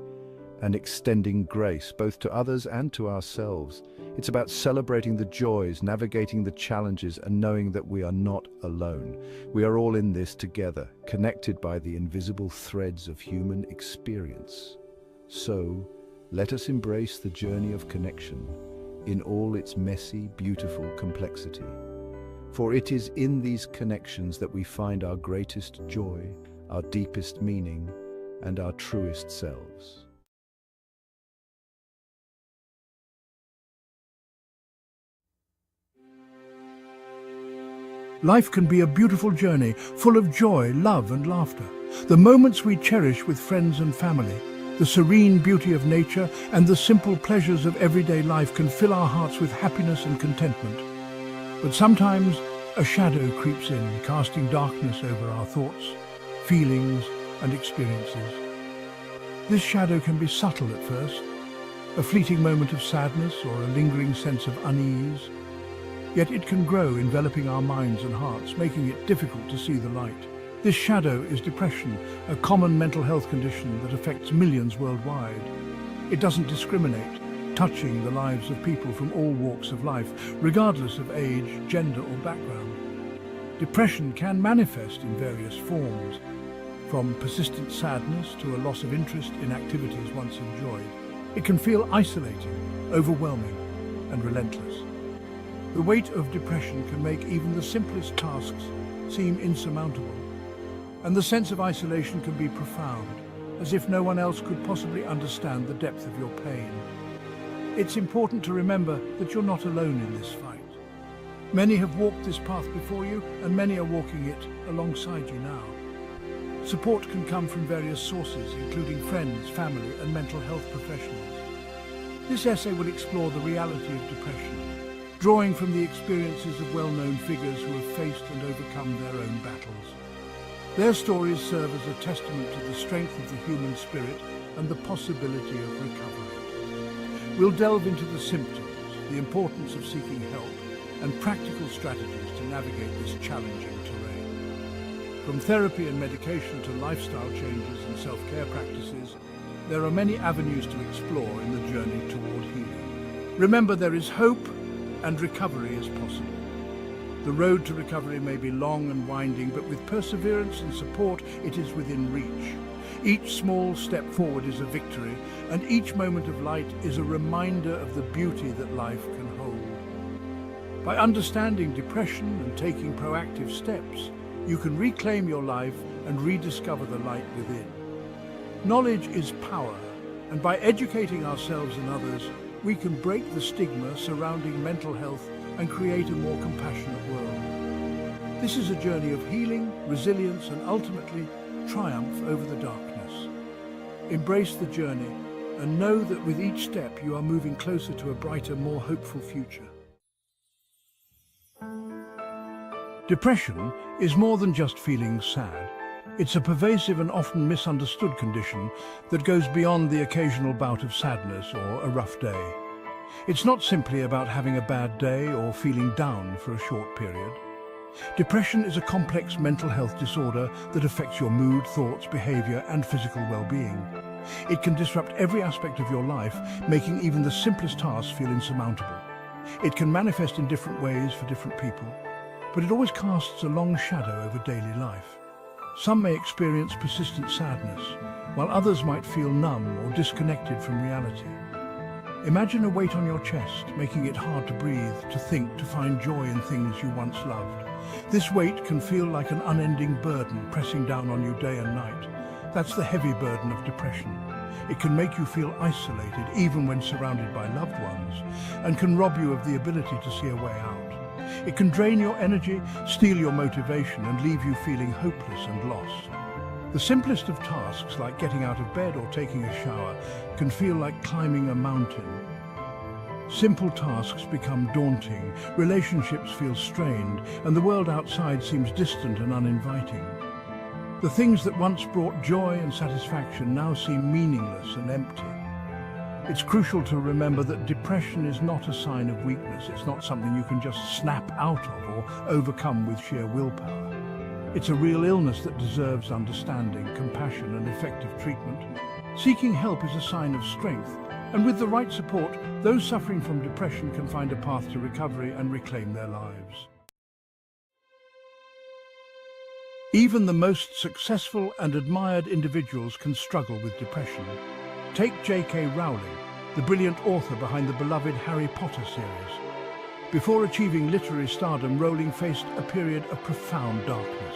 and extending grace, both to others and to ourselves. It's about celebrating the joys, navigating the challenges, and knowing that we are not alone. We are all in this together, connected by the invisible threads of human experience. So, let us embrace the journey of connection in all its messy, beautiful complexity. For it is in these connections that we find our greatest joy, our deepest meaning, and our truest selves. Life can be a beautiful journey, full of joy, love and laughter. The moments we cherish with friends and family, the serene beauty of nature and the simple pleasures of everyday life can fill our hearts with happiness and contentment. But sometimes a shadow creeps in, casting darkness over our thoughts, feelings and experiences. This shadow can be subtle at first, a fleeting moment of sadness or a lingering sense of unease. Yet it can grow, enveloping our minds and hearts, making it difficult to see the light. This shadow is depression, a common mental health condition that affects millions worldwide. It doesn't discriminate, touching the lives of people from all walks of life, regardless of age, gender or background. Depression can manifest in various forms, from persistent sadness to a loss of interest in activities once enjoyed. It can feel isolating, overwhelming and relentless. The weight of depression can make even the simplest tasks seem insurmountable. And the sense of isolation can be profound, as if no one else could possibly understand the depth of your pain. It's important to remember that you're not alone in this fight. Many have walked this path before you, and many are walking it alongside you now. Support can come from various sources, including friends, family, and mental health professionals. This essay will explore the reality of depression, drawing from the experiences of well-known figures who have faced and overcome their own battles. Their stories serve as a testament to the strength of the human spirit and the possibility of recovery. We'll delve into the symptoms, the importance of seeking help, and practical strategies to navigate this challenging terrain. From therapy and medication to lifestyle changes and self-care practices, there are many avenues to explore in the journey toward healing. Remember, there is hope and recovery is possible. The road to recovery may be long and winding, but with perseverance and support, it is within reach. Each small step forward is a victory, and each moment of light is a reminder of the beauty that life can hold. By understanding depression and taking proactive steps, you can reclaim your life and rediscover the light within. Knowledge is power, and by educating ourselves and others, we can break the stigma surrounding mental health and create a more compassionate world. This is a journey of healing, resilience, and ultimately triumph over the darkness. Embrace the journey and know that with each step you are moving closer to a brighter, more hopeful future. Depression is more than just feeling sad. It's a pervasive and often misunderstood condition that goes beyond the occasional bout of sadness or a rough day. It's not simply about having a bad day or feeling down for a short period. Depression is a complex mental health disorder that affects your mood, thoughts, behavior, and physical well-being. It can disrupt every aspect of your life, making even the simplest tasks feel insurmountable. It can manifest in different ways for different people, but it always casts a long shadow over daily life. Some may experience persistent sadness, while others might feel numb or disconnected from reality. Imagine a weight on your chest, making it hard to breathe, to think, to find joy in things you once loved. This weight can feel like an unending burden pressing down on you day and night. That's the heavy burden of depression. It can make you feel isolated, even when surrounded by loved ones, and can rob you of the ability to see a way out. It can drain your energy, steal your motivation, and leave you feeling hopeless and lost. The simplest of tasks, like getting out of bed or taking a shower, can feel like climbing a mountain. Simple tasks become daunting, relationships feel strained, and the world outside seems distant and uninviting. The things that once brought joy and satisfaction now seem meaningless and empty. It's crucial to remember that depression is not a sign of weakness. It's not something you can just snap out of or overcome with sheer willpower. It's a real illness that deserves understanding, compassion, and effective treatment. Seeking help is a sign of strength, and with the right support, those suffering from depression can find a path to recovery and reclaim their lives. Even the most successful and admired individuals can struggle with depression. Take J.K. Rowling, the brilliant author behind the beloved Harry Potter series. Before achieving literary stardom, Rowling faced a period of profound darkness.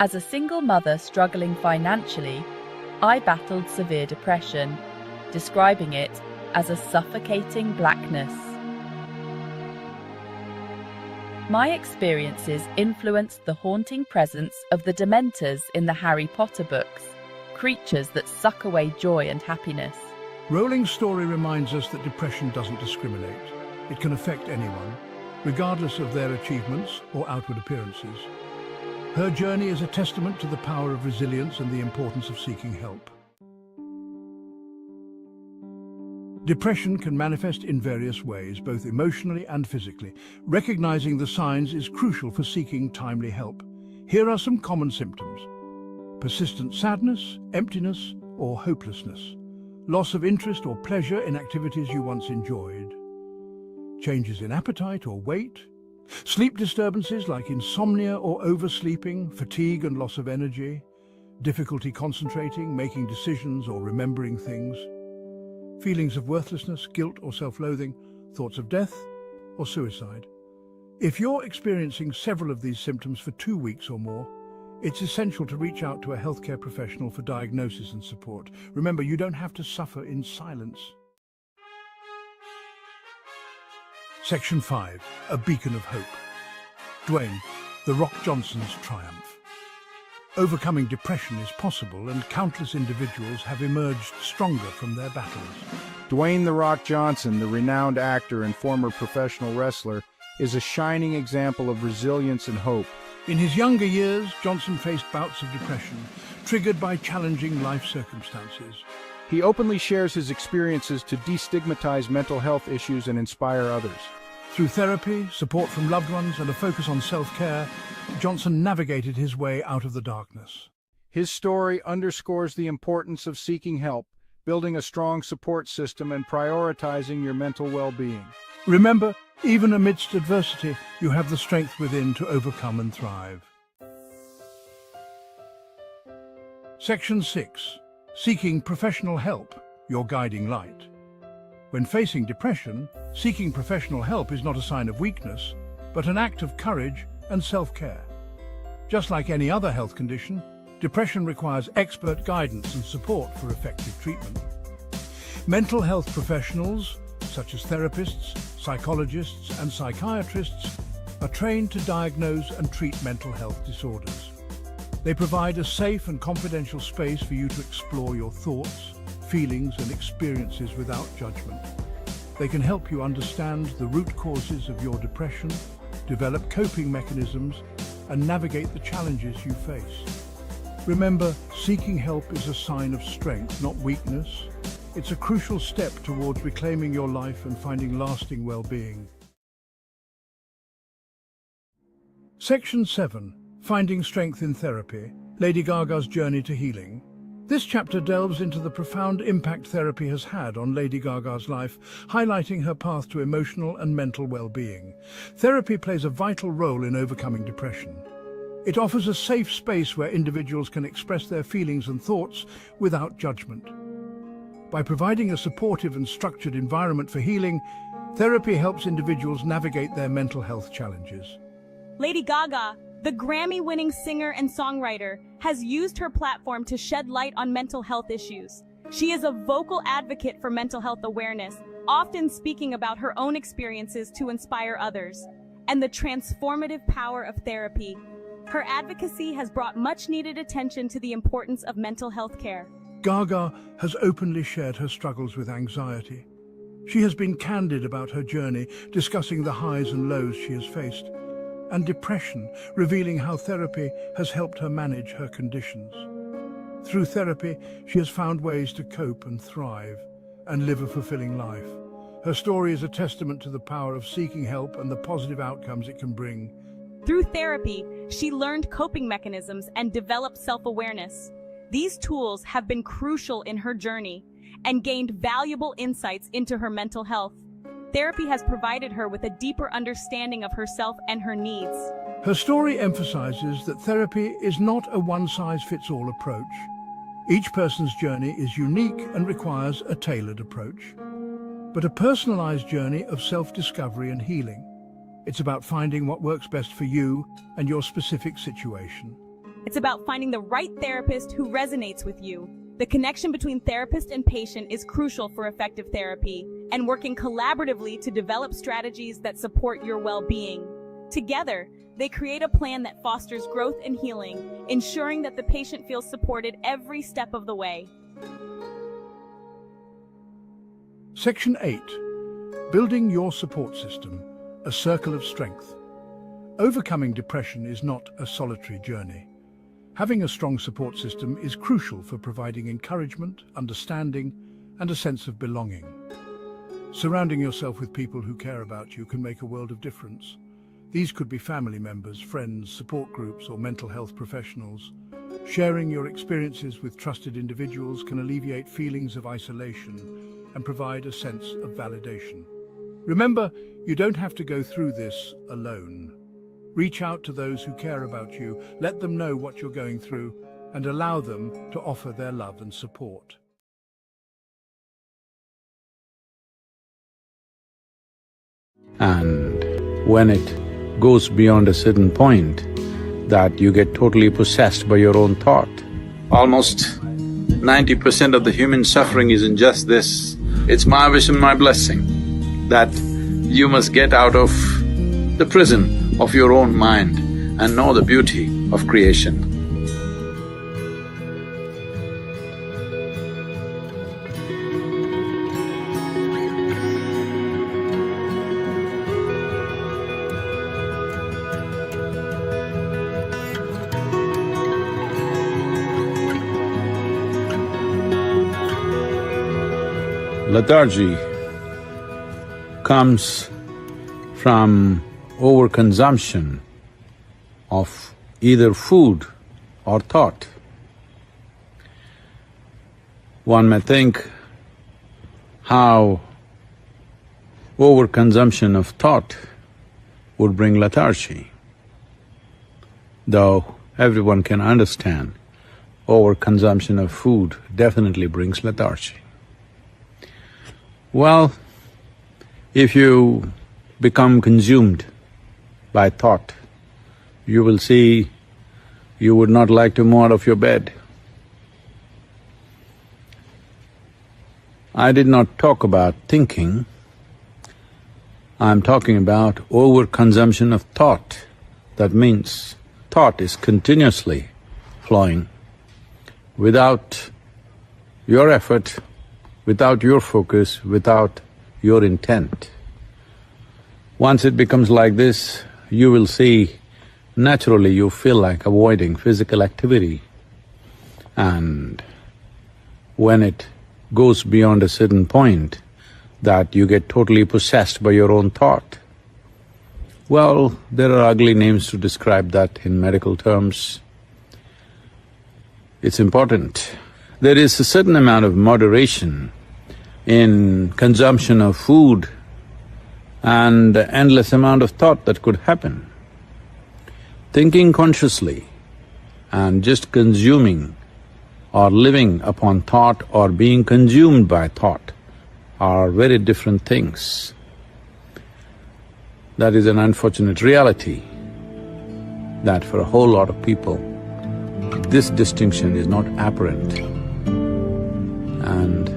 As a single mother struggling financially, I battled severe depression, describing it as a suffocating blackness. My experiences influenced the haunting presence of the Dementors in the Harry Potter books, creatures that suck away joy and happiness. Rowling's story reminds us that depression doesn't discriminate. It can affect anyone, regardless of their achievements or outward appearances. Her journey is a testament to the power of resilience and the importance of seeking help. Depression can manifest in various ways, both emotionally and physically. Recognizing the signs is crucial for seeking timely help. Here are some common symptoms: persistent sadness, emptiness, or hopelessness; loss of interest or pleasure in activities you once enjoyed; changes in appetite or weight; sleep disturbances like insomnia or oversleeping; fatigue and loss of energy; difficulty concentrating, making decisions, or remembering things; feelings of worthlessness, guilt or self-loathing; thoughts of death or suicide. If you're experiencing several of these symptoms for 2 weeks or more, it's essential to reach out to a healthcare professional for diagnosis and support. Remember, you don't have to suffer in silence. Section 5. A beacon of hope. Dwayne "The Rock" Johnson's triumph. Overcoming depression is possible, and countless individuals have emerged stronger from their battles. Dwayne "The Rock" Johnson, the renowned actor and former professional wrestler, is a shining example of resilience and hope. In his younger years, Johnson faced bouts of depression, triggered by challenging life circumstances. He openly shares his experiences to destigmatize mental health issues and inspire others. Through therapy, support from loved ones, and a focus on self-care, Johnson navigated his way out of the darkness. His story underscores the importance of seeking help, building a strong support system, and prioritizing your mental well-being. Remember, even amidst adversity, you have the strength within to overcome and thrive. Section 6. Seeking professional help, your guiding light. When facing depression, seeking professional help is not a sign of weakness, but an act of courage and self-care. Just like any other health condition, depression requires expert guidance and support for effective treatment. Mental health professionals, such as therapists, psychologists, and psychiatrists, are trained to diagnose and treat mental health disorders. They provide a safe and confidential space for you to explore your thoughts, feelings, and experiences without judgment. They can help you understand the root causes of your depression, develop coping mechanisms, and navigate the challenges you face. Remember, seeking help is a sign of strength, not weakness. It's a crucial step towards reclaiming your life and finding lasting well-being. Section 7. Finding Strength in Therapy, Lady Gaga's Journey to Healing. This chapter delves into the profound impact therapy has had on Lady Gaga's life, highlighting her path to emotional and mental well-being. Therapy plays a vital role in overcoming depression. It offers a safe space where individuals can express their feelings and thoughts without judgment. By providing a supportive and structured environment for healing, therapy helps individuals navigate their mental health challenges. Lady Gaga, the Grammy-winning singer and songwriter, has used her platform to shed light on mental health issues. She is a vocal advocate for mental health awareness, often speaking about her own experiences to inspire others, and the transformative power of therapy. Her advocacy has brought much-needed attention to the importance of mental health care. Gaga has openly shared her struggles with anxiety. She has been candid about her journey, discussing the highs and lows she has faced, and depression, revealing how therapy has helped her manage her conditions. Through therapy, she has found ways to cope and thrive, and live a fulfilling life. Her story is a testament to the power of seeking help and the positive outcomes it can bring. Through therapy, she learned coping mechanisms and developed self-awareness. These tools have been crucial in her journey and gained valuable insights into her mental health. Therapy has provided her with a deeper understanding of herself and her needs. Her story emphasizes that therapy is not a one-size-fits-all approach. Each person's journey is unique and requires a tailored approach, but a personalized journey of self-discovery and healing. It's about finding what works best for you and your specific situation. It's about finding the right therapist who resonates with you. The connection between therapist and patient is crucial for effective therapy, and working collaboratively to develop strategies that support your well-being. Together, they create a plan that fosters growth and healing, ensuring that the patient feels supported every step of the way. Section 8. Building your support system, a circle of strength. Overcoming depression is not a solitary journey. Having a strong support system is crucial for providing encouragement, understanding, and a sense of belonging. Surrounding yourself with people who care about you can make a world of difference. These could be family members, friends, support groups, or mental health professionals. Sharing your experiences with trusted individuals can alleviate feelings of isolation and provide a sense of validation. Remember, you don't have to go through this alone. Reach out to those who care about you, let them know what you're going through, and allow them to offer their love and support. And when it goes beyond a certain point, that you get totally possessed by your own thought. Almost 90% of the human suffering is in just this. It's my wish and my blessing that you must get out of the prison of your own mind and know the beauty of creation. Lethargy comes from overconsumption of either food or thought. One may think how overconsumption of thought would bring lethargy, though everyone can understand overconsumption of food definitely brings lethargy. Well, if you become consumed by thought, you will see you would not like to move out of your bed. I did not talk about thinking, I'm talking about overconsumption of thought. That means thought is continuously flowing without your effort, without your focus, without your intent. Once it becomes like this, you will see naturally you feel like avoiding physical activity. And when it goes beyond a certain point, that you get totally possessed by your own thought. Well, there are ugly names to describe that in medical terms. It's important. There is a certain amount of moderation in consumption of food and endless amount of thought that could happen. Thinking consciously and just consuming or living upon thought or being consumed by thought are very different things. That is an unfortunate reality, that for a whole lot of people, this distinction is not apparent. And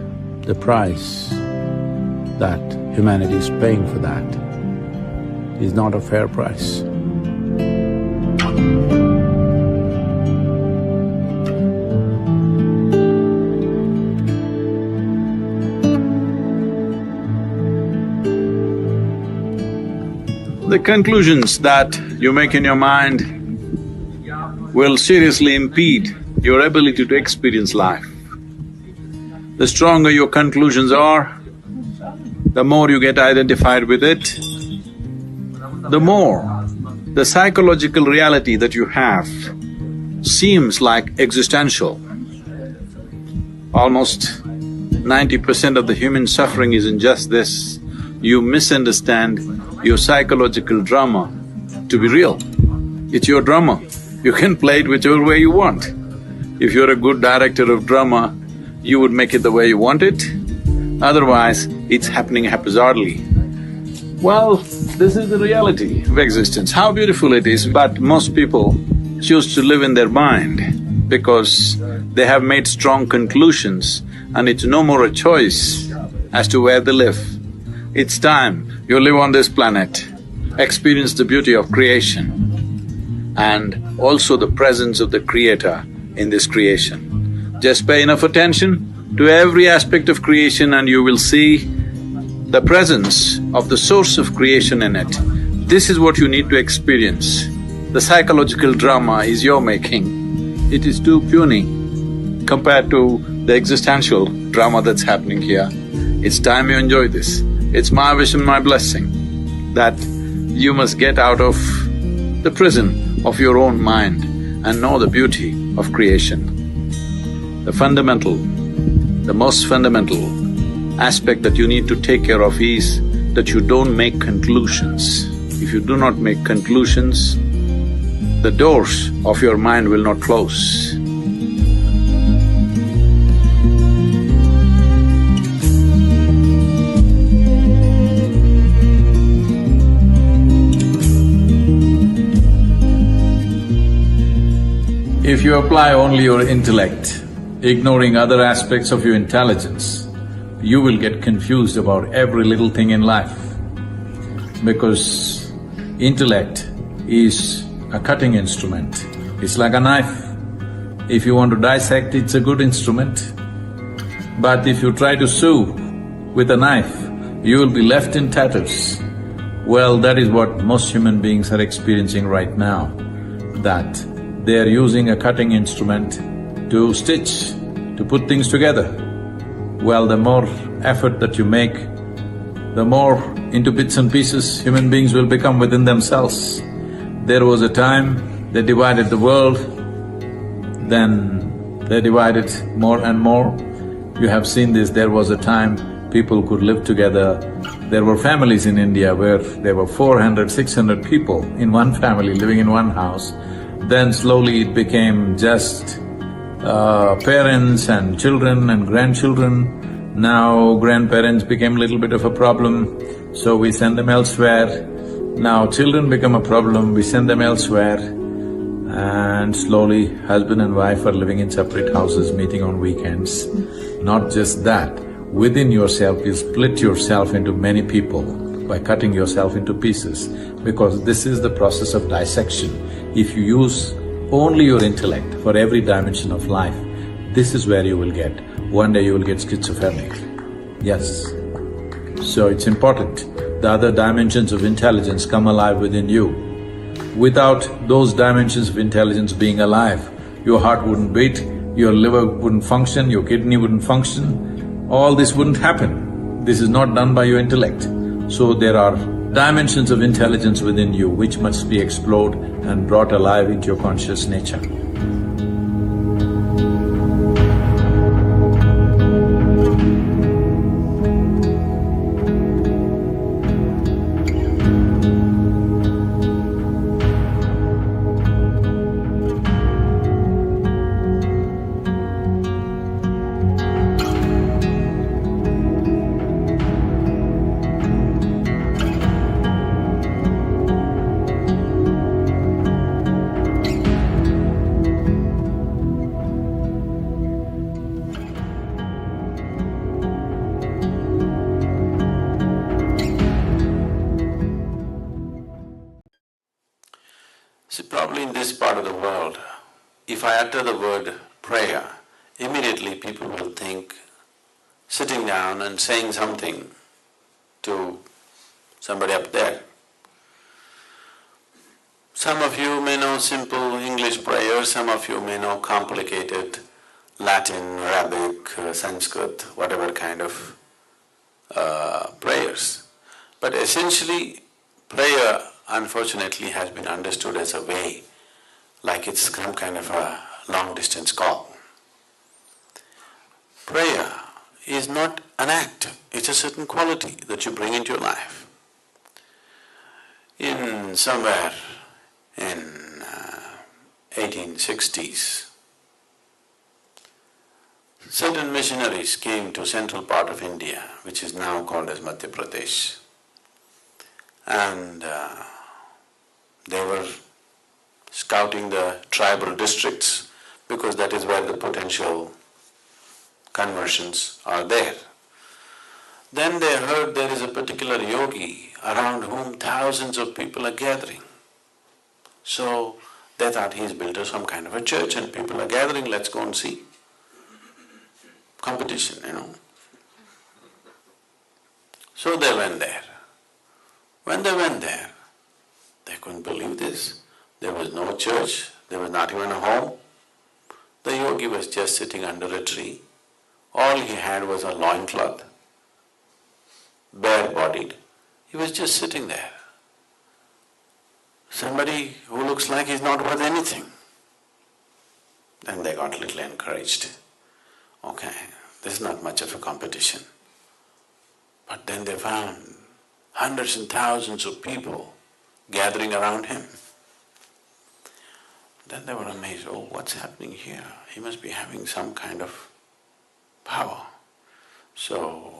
the price that humanity is paying for that is not a fair price. The conclusions that you make in your mind will seriously impede your ability to experience life. The stronger your conclusions are, the more you get identified with it, the more the psychological reality that you have seems like existential. Almost 90% of the human suffering is in just this. You misunderstand your psychological drama to be real. It's your drama. You can play it whichever way you want. If you're a good director of drama, you would make it the way you want it. Otherwise, it's happening haphazardly. Well, this is the reality of existence. How beautiful it is, but most people choose to live in their mind because they have made strong conclusions and it's no more a choice as to where they live. It's time you live on this planet, experience the beauty of creation and also the presence of the Creator in this creation. Just pay enough attention to every aspect of creation and you will see the presence of the source of creation in it. This is what you need to experience. The psychological drama is your making. It is too puny compared to the existential drama that's happening here. It's time you enjoy this. It's my wish and my blessing that you must get out of the prison of your own mind and know the beauty of creation. The most fundamental aspect that you need to take care of is that you don't make conclusions. If you do not make conclusions, the doors of your mind will not close. If you apply only your intellect, ignoring other aspects of your intelligence, you will get confused about every little thing in life. Because intellect is a cutting instrument. It's like a knife. If you want to dissect, it's a good instrument. But if you try to sew with a knife, you will be left in tatters. Well, that is what most human beings are experiencing right now, that they are using a cutting instrument to stitch, to put things together. Well, the more effort that you make, the more into bits and pieces human beings will become within themselves. There was a time they divided the world, then they divided more and more. You have seen this, there was a time people could live together. There were families in India where there were 400, 600 people in one family living in one house. Then slowly it became just parents and children and grandchildren. Now grandparents became a little bit of a problem, so we send them elsewhere. Now children become a problem, we send them elsewhere. And slowly husband and wife are living in separate houses, meeting on weekends. Not just that, within yourself you split yourself into many people. by cutting yourself into pieces, because this is the process of dissection. If you use only your intellect for every dimension of life, this is where you will get. One day you will get schizophrenic. Yes. So it's important. The other dimensions of intelligence come alive within you. Without those dimensions of intelligence being alive, your heart wouldn't beat, your liver wouldn't function, your kidney wouldn't function, all this wouldn't happen. This is not done by your intellect. So there are dimensions of intelligence within you which must be explored and brought alive into your conscious nature. See, probably in this part of the world, if I utter the word prayer, immediately people will think sitting down and saying something to somebody up there. Some of you may know simple English prayers, some of you may know complicated Latin, Arabic, Sanskrit, whatever kind of prayers. But essentially, prayer unfortunately has been understood as a way, like it's some kind of a long-distance call. Prayer is not an act, it's a certain quality that you bring into your life. In somewhere in 1860s, certain missionaries came to central part of India, which is now called as Madhya Pradesh, and they were scouting the tribal districts because that is where the potential conversions are there. Then they heard there is a particular yogi around whom thousands of people are gathering. So they thought he's built some kind of a church and people are gathering, let's go and see. Competition, you know. So they went there. When they went there, they couldn't believe this. There was no church, there was not even a home. The yogi was just sitting under a tree. All he had was a loincloth, bare-bodied. He was just sitting there. Somebody who looks like he's not worth anything. Then they got a little encouraged. Okay, this is not much of a competition. But then they found hundreds and thousands of people gathering around him. Then they were amazed, oh, what's happening here? He must be having some kind of power. So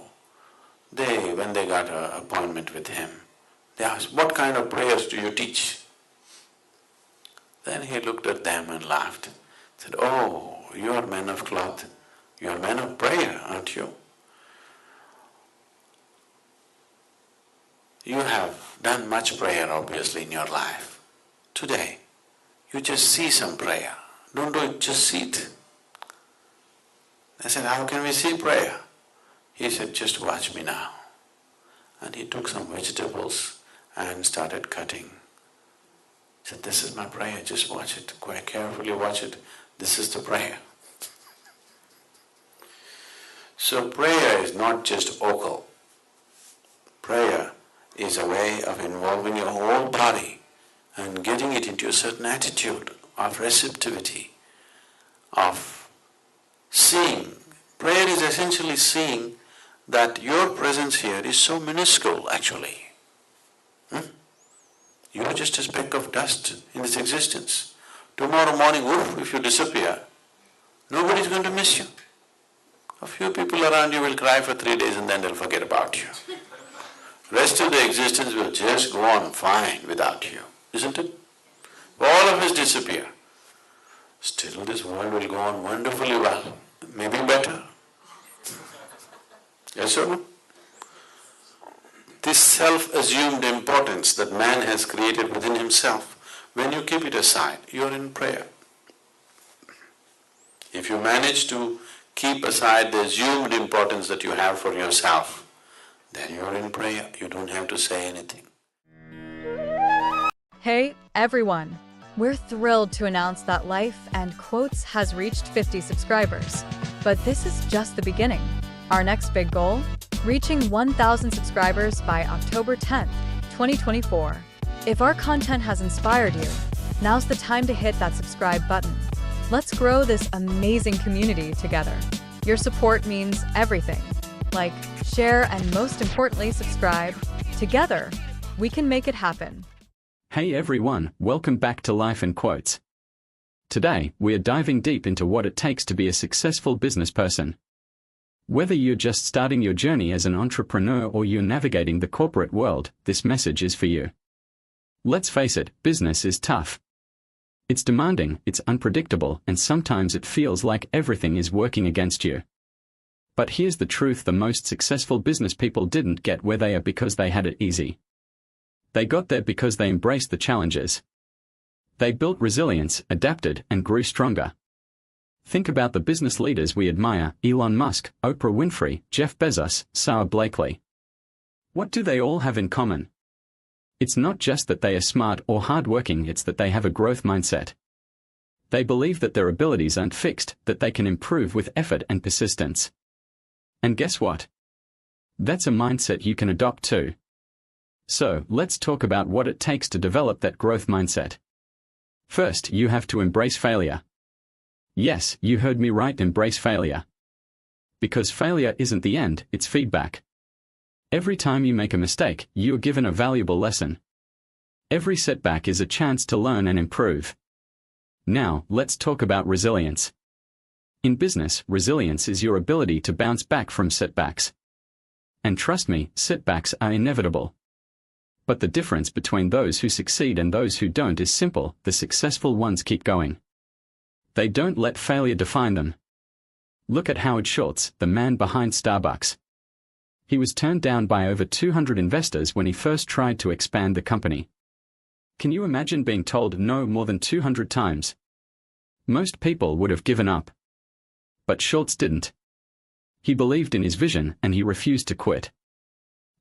when they got an appointment with him, they asked, what kind of prayers do you teach? Then he looked at them and laughed, said, oh, you are men of cloth, you are men of prayer, aren't you? You have done much prayer obviously in your life. Today, you just see some prayer. Don't do it, just see it. I said, how can we see prayer? He said, just watch me now. And he took some vegetables and started cutting. He said, this is my prayer, just watch it, quite carefully watch it. This is the prayer. So prayer is not just vocal. Prayer is a way of involving your whole body and getting it into a certain attitude of receptivity, of seeing. Prayer is essentially seeing that your presence here is so minuscule actually. You are just a speck of dust in this existence. Tomorrow morning, woof, if you disappear, nobody is going to miss you. A few people around you will cry for 3 days and then they'll forget about you. Rest of the existence will just go on fine without you, isn't it? All of us disappear. Still this world will go on wonderfully well, maybe better. Yes or no? This this self-assumed importance that man has created within himself, when you keep it aside, you're in prayer. If you manage to keep aside the assumed importance that you have for yourself, then you're in prayer. You don't have to say anything. Hey, everyone! We're thrilled to announce that Life and Quotes has reached 50 subscribers. But this is just the beginning. Our next big goal? Reaching 1,000 subscribers by October 10th, 2024. If our content has inspired you, now's the time to hit that subscribe button. Let's grow this amazing community together. Your support means everything. Like, share, and most importantly, subscribe. Together, we can make it happen. Hey everyone, welcome back to Life in Quotes. Today, we are diving deep into what it takes to be a successful business person. Whether you're just starting your journey as an entrepreneur or you're navigating the corporate world, this message is for you. Let's face it, business is tough. It's demanding, it's unpredictable, and sometimes it feels like everything is working against you. But here's the truth: the most successful business people didn't get where they are because they had it easy. They got there because they embraced the challenges. They built resilience, adapted, and grew stronger. Think about the business leaders we admire: Elon Musk, Oprah Winfrey, Jeff Bezos, Sarah Blakely. What do they all have in common? It's not just that they are smart or hardworking, it's that they have a growth mindset. They believe that their abilities aren't fixed, that they can improve with effort and persistence. And guess what? That's a mindset you can adopt too. So, let's talk about what it takes to develop that growth mindset. First, you have to embrace failure. Yes, you heard me right, embrace failure. Because failure isn't the end, it's feedback. Every time you make a mistake, you are given a valuable lesson. Every setback is a chance to learn and improve. Now, let's talk about resilience. In business, resilience is your ability to bounce back from setbacks. And trust me, setbacks are inevitable. But the difference between those who succeed and those who don't is simple: the successful ones keep going. They don't let failure define them. Look at Howard Schultz, the man behind Starbucks. He was turned down by over 200 investors when he first tried to expand the company. Can you imagine being told no more than 200 times? Most people would have given up. But Schultz didn't. He believed in his vision and he refused to quit.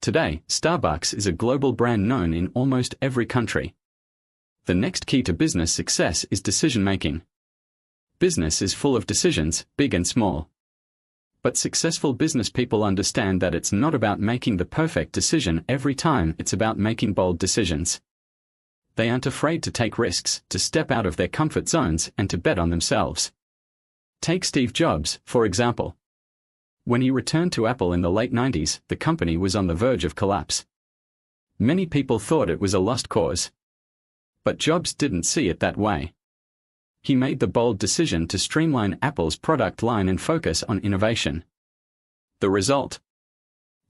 Today, Starbucks is a global brand known in almost every country. The next key to business success is decision-making. Business is full of decisions, big and small. But successful business people understand that it's not about making the perfect decision every time, it's about making bold decisions. They aren't afraid to take risks, to step out of their comfort zones, and to bet on themselves. Take Steve Jobs, for example. When he returned to Apple in the late 90s, the company was on the verge of collapse. Many people thought it was a lost cause. But Jobs didn't see it that way. He made the bold decision to streamline Apple's product line and focus on innovation. The result?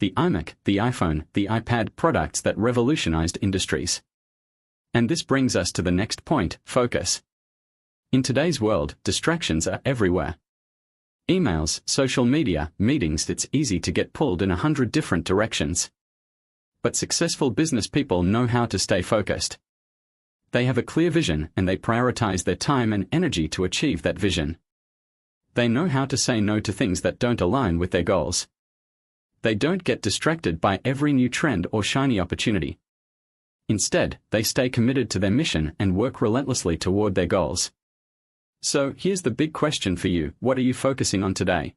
The iMac, the iPhone, the iPad, products that revolutionized industries. And this brings us to the next point: focus. In today's world, distractions are everywhere. Emails, social media, meetings, it's easy to get pulled in 100 different directions. But successful business people know how to stay focused. They have a clear vision and they prioritize their time and energy to achieve that vision. They know how to say no to things that don't align with their goals. They don't get distracted by every new trend or shiny opportunity. Instead, they stay committed to their mission and work relentlessly toward their goals. So, here's the big question for you: what are you focusing on today?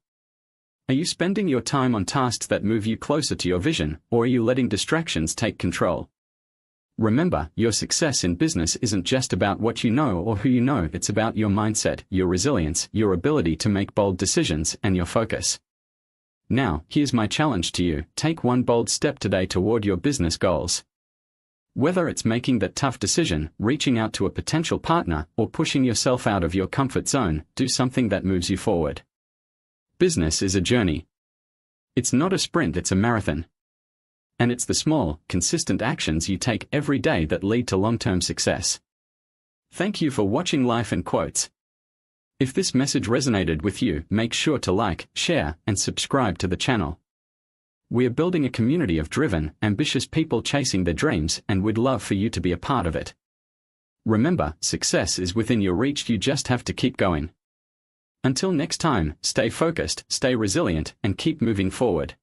Are you spending your time on tasks that move you closer to your vision, or are you letting distractions take control? Remember, your success in business isn't just about what you know or who you know, it's about your mindset, your resilience, your ability to make bold decisions, and your focus. Now, here's my challenge to you: take one bold step today toward your business goals. Whether it's making that tough decision, reaching out to a potential partner, or pushing yourself out of your comfort zone, do something that moves you forward. Business is a journey. It's not a sprint, it's a marathon. And it's the small, consistent actions you take every day that lead to long-term success. Thank you for watching Life in Quotes. If this message resonated with you, make sure to like, share, and subscribe to the channel. We are building a community of driven, ambitious people chasing their dreams, and we'd love for you to be a part of it. Remember, success is within your reach, you just have to keep going. Until next time, stay focused, stay resilient, and keep moving forward.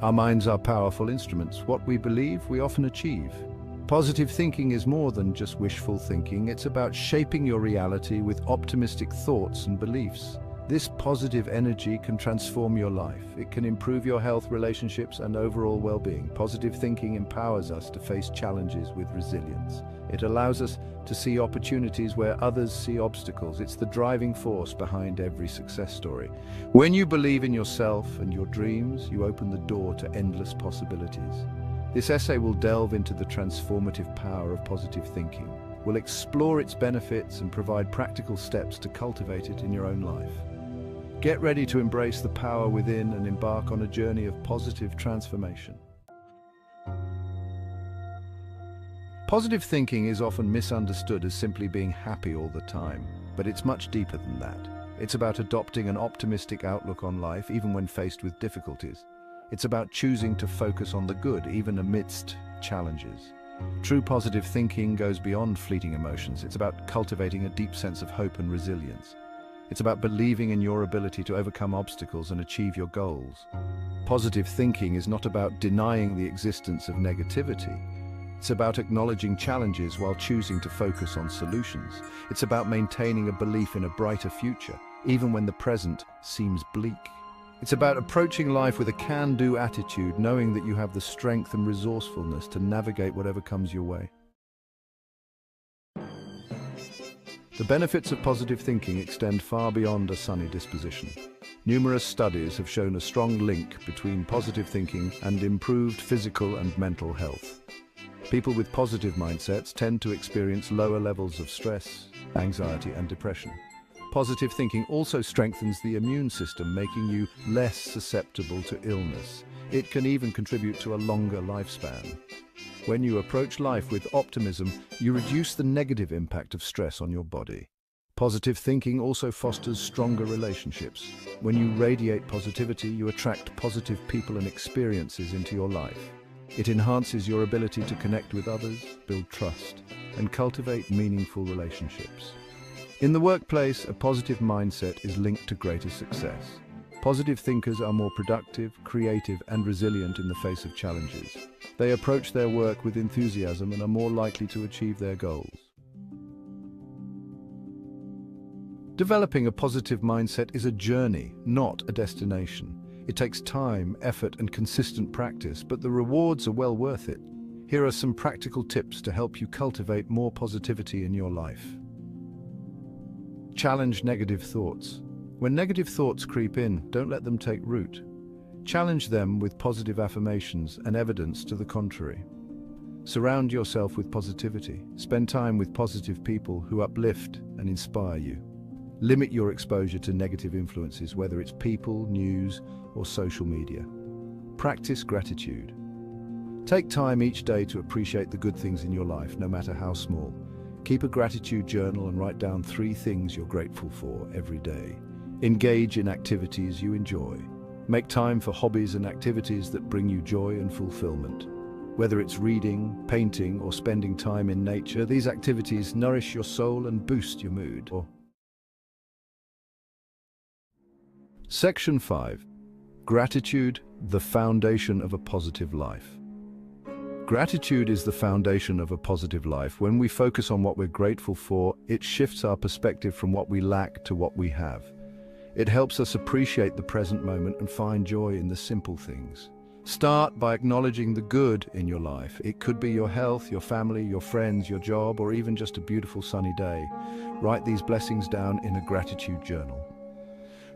Our minds are powerful instruments. What we believe, we often achieve. Positive thinking is more than just wishful thinking. It's about shaping your reality with optimistic thoughts and beliefs. This positive energy can transform your life. It can improve your health, relationships, and overall well-being. Positive thinking empowers us to face challenges with resilience. It allows us to see opportunities where others see obstacles. It's the driving force behind every success story. When you believe in yourself and your dreams, you open the door to endless possibilities. This essay will delve into the transformative power of positive thinking. We'll explore its benefits and provide practical steps to cultivate it in your own life. Get ready to embrace the power within and embark on a journey of positive transformation. Positive thinking is often misunderstood as simply being happy all the time, but it's much deeper than that. It's about adopting an optimistic outlook on life, even when faced with difficulties. It's about choosing to focus on the good, even amidst challenges. True positive thinking goes beyond fleeting emotions. It's about cultivating a deep sense of hope and resilience. It's about believing in your ability to overcome obstacles and achieve your goals. Positive thinking is not about denying the existence of negativity. It's about acknowledging challenges while choosing to focus on solutions. It's about maintaining a belief in a brighter future, even when the present seems bleak. It's about approaching life with a can-do attitude, knowing that you have the strength and resourcefulness to navigate whatever comes your way. The benefits of positive thinking extend far beyond a sunny disposition. Numerous studies have shown a strong link between positive thinking and improved physical and mental health. People with positive mindsets tend to experience lower levels of stress, anxiety, and depression. Positive thinking also strengthens the immune system, making you less susceptible to illness. It can even contribute to a longer lifespan. When you approach life with optimism, you reduce the negative impact of stress on your body. Positive thinking also fosters stronger relationships. When you radiate positivity, you attract positive people and experiences into your life. It enhances your ability to connect with others, build trust, and cultivate meaningful relationships. In the workplace, a positive mindset is linked to greater success. Positive thinkers are more productive, creative, and resilient in the face of challenges. They approach their work with enthusiasm and are more likely to achieve their goals. Developing a positive mindset is a journey, not a destination. It takes time, effort, and consistent practice, but the rewards are well worth it. Here are some practical tips to help you cultivate more positivity in your life. Challenge negative thoughts. When negative thoughts creep in, don't let them take root. Challenge them with positive affirmations and evidence to the contrary. Surround yourself with positivity. Spend time with positive people who uplift and inspire you. Limit your exposure to negative influences, whether it's people, news, or social media. Practice gratitude. Take time each day to appreciate the good things in your life, no matter how small. Keep a gratitude journal and write down 3 things you're grateful for every day. Engage in activities you enjoy. Make time for hobbies and activities that bring you joy and fulfillment. Whether it's reading, painting, or spending time in nature, these activities nourish your soul and boost your mood. Section 5. Gratitude, the foundation of a positive life. Gratitude is the foundation of a positive life. When we focus on what we're grateful for, it shifts our perspective from what we lack to what we have. It helps us appreciate the present moment and find joy in the simple things. Start by acknowledging the good in your life. It could be your health, your family, your friends, your job, or even just a beautiful sunny day. Write these blessings down in a gratitude journal.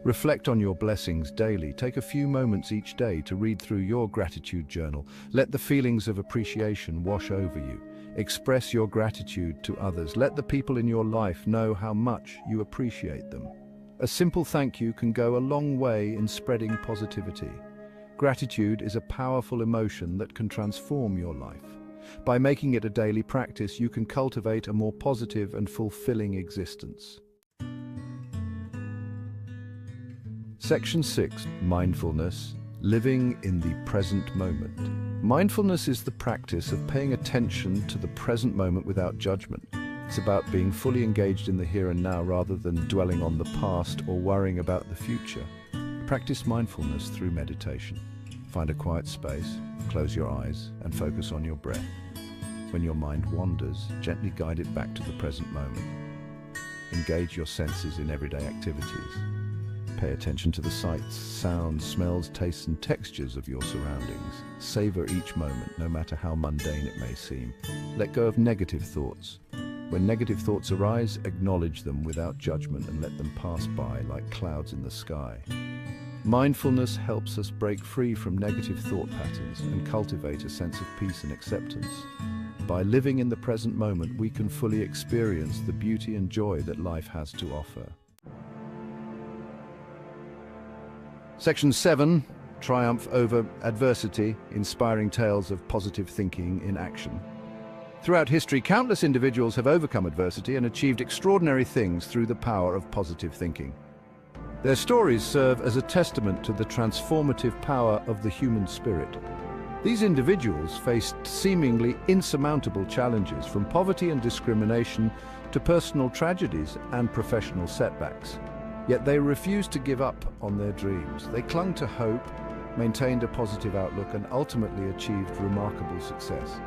Reflect on your blessings daily. Take a few moments each day to read through your gratitude journal. Let the feelings of appreciation wash over you. Express your gratitude to others. Let the people in your life know how much you appreciate them. A simple thank you can go a long way in spreading positivity. Gratitude is a powerful emotion that can transform your life. By making it a daily practice, you can cultivate a more positive and fulfilling existence. Section 6. Mindfulness, living in the present moment. Mindfulness is the practice of paying attention to the present moment without judgment. It's about being fully engaged in the here and now rather than dwelling on the past or worrying about the future. Practice mindfulness through meditation. Find a quiet space, close your eyes, and focus on your breath. When your mind wanders, gently guide it back to the present moment. Engage your senses in everyday activities. Pay attention to the sights, sounds, smells, tastes, and textures of your surroundings. Savor each moment, no matter how mundane it may seem. Let go of negative thoughts. When negative thoughts arise, acknowledge them without judgment and let them pass by like clouds in the sky. Mindfulness helps us break free from negative thought patterns and cultivate a sense of peace and acceptance. By living in the present moment, we can fully experience the beauty and joy that life has to offer. Section 7. Triumph over adversity, inspiring tales of positive thinking in action. Throughout history, countless individuals have overcome adversity and achieved extraordinary things through the power of positive thinking. Their stories serve as a testament to the transformative power of the human spirit. These individuals faced seemingly insurmountable challenges, from poverty and discrimination to personal tragedies and professional setbacks. Yet they refused to give up on their dreams. They clung to hope, maintained a positive outlook, and ultimately achieved remarkable success.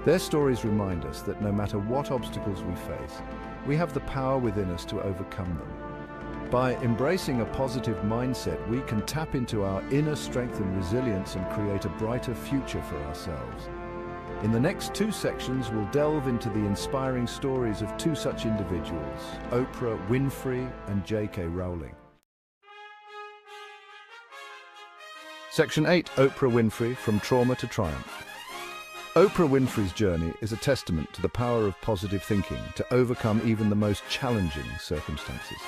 Their stories remind us that no matter what obstacles we face, we have the power within us to overcome them. By embracing a positive mindset, we can tap into our inner strength and resilience and create a brighter future for ourselves. In the next 2 sections, we'll delve into the inspiring stories of 2 such individuals, Oprah Winfrey and J.K. Rowling. Section 8. Oprah Winfrey, From Trauma to Triumph. Oprah Winfrey's journey is a testament to the power of positive thinking to overcome even the most challenging circumstances.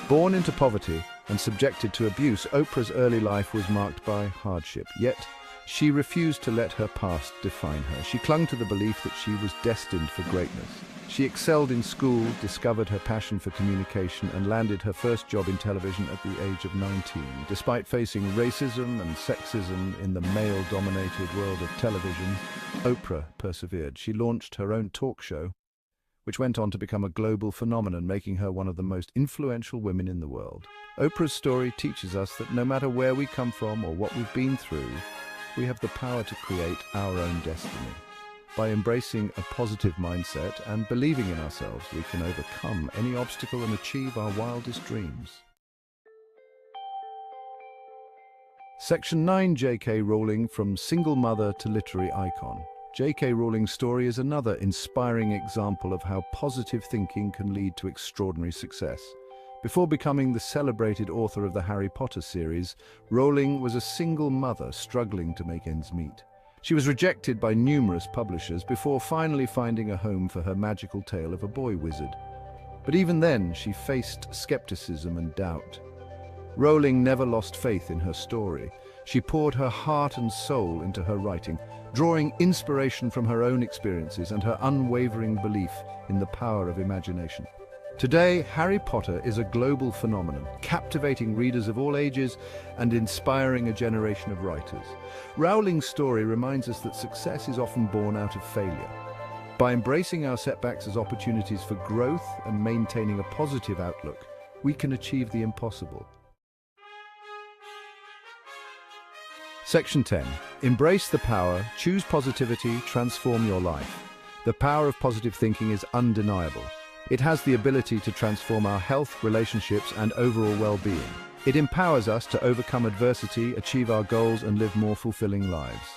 Born into poverty and subjected to abuse, Oprah's early life was marked by hardship. Yet, she refused to let her past define her. She clung to the belief that she was destined for greatness. She excelled in school, discovered her passion for communication, and landed her first job in television at the age of 19. Despite facing racism and sexism in the male-dominated world of television, Oprah persevered. She launched her own talk show, which went on to become a global phenomenon, making her one of the most influential women in the world. Oprah's story teaches us that no matter where we come from or what we've been through, we have the power to create our own destiny. By embracing a positive mindset and believing in ourselves, we can overcome any obstacle and achieve our wildest dreams. Section 9. J.K. Rowling, From Single Mother to Literary Icon. J.K. Rowling's story is another inspiring example of how positive thinking can lead to extraordinary success. Before becoming the celebrated author of the Harry Potter series, Rowling was a single mother struggling to make ends meet. She was rejected by numerous publishers before finally finding a home for her magical tale of a boy wizard. But even then, she faced skepticism and doubt. Rowling never lost faith in her story. She poured her heart and soul into her writing, drawing inspiration from her own experiences and her unwavering belief in the power of imagination. Today, Harry Potter is a global phenomenon, captivating readers of all ages and inspiring a generation of writers. Rowling's story reminds us that success is often born out of failure. By embracing our setbacks as opportunities for growth and maintaining a positive outlook, we can achieve the impossible. Section 10. Embrace the power, choose positivity, transform your life. The power of positive thinking is undeniable. It has the ability to transform our health, relationships, and overall well-being. It empowers us to overcome adversity, achieve our goals, and live more fulfilling lives.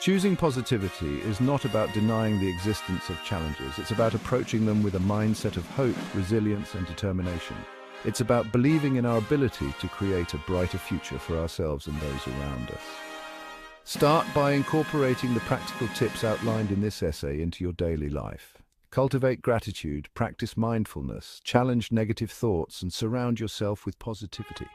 Choosing positivity is not about denying the existence of challenges. It's about approaching them with a mindset of hope, resilience, and determination. It's about believing in our ability to create a brighter future for ourselves and those around us. Start by incorporating the practical tips outlined in this essay into your daily life. Cultivate gratitude, practice mindfulness, challenge negative thoughts, and surround yourself with positivity.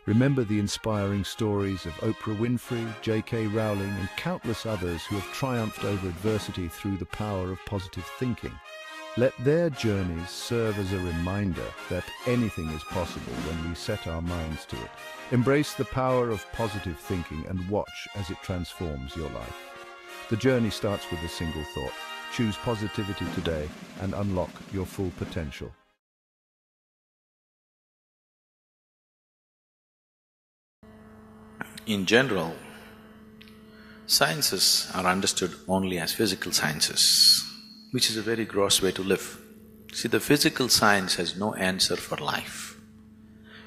Remember the inspiring stories of Oprah Winfrey, J.K. Rowling, and countless others who have triumphed over adversity through the power of positive thinking. Let their journeys serve as a reminder that anything is possible when we set our minds to it. Embrace the power of positive thinking and watch as it transforms your life. The journey starts with a single thought. Choose positivity today and unlock your full potential. In general, sciences are understood only as physical sciences, which is a very gross way to live. See, the physical science has no answer for life.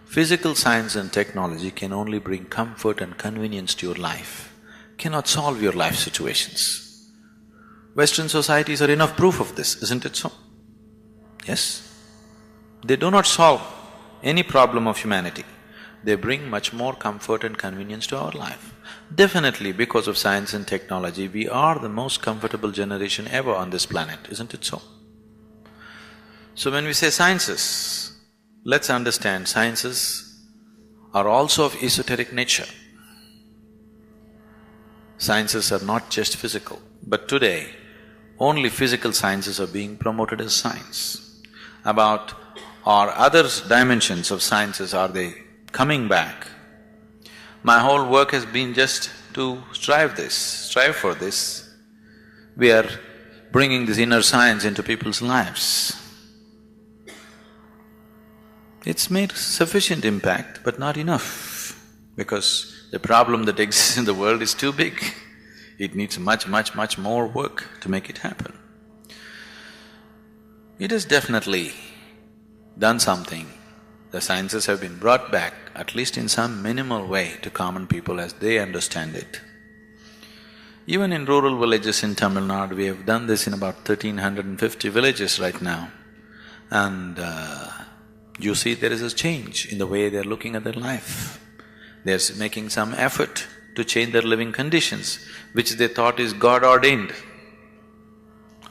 Physical science and technology can only bring comfort and convenience to your life, cannot solve your life situations. Western societies are enough proof of this, isn't it so? Yes? They do not solve any problem of humanity. They bring much more comfort and convenience to our life. Definitely, because of science and technology, we are the most comfortable generation ever on this planet, isn't it so? So when we say sciences, let's understand sciences are also of esoteric nature. Sciences are not just physical, but today, only physical sciences are being promoted as science. About our other dimensions of sciences, are they coming back? My whole work has been just to strive for this. We are bringing this inner science into people's lives. It's made sufficient impact, but not enough, because the problem that exists in the world is too big. It needs much more work to make it happen. It has definitely done something. The sciences have been brought back, at least in some minimal way, to common people as they understand it. Even in rural villages in Tamil Nadu, we have done this in about 1350 villages right now. And you see there is a change in the way they're looking at their life. They're making some effort to change their living conditions, which they thought is God ordained.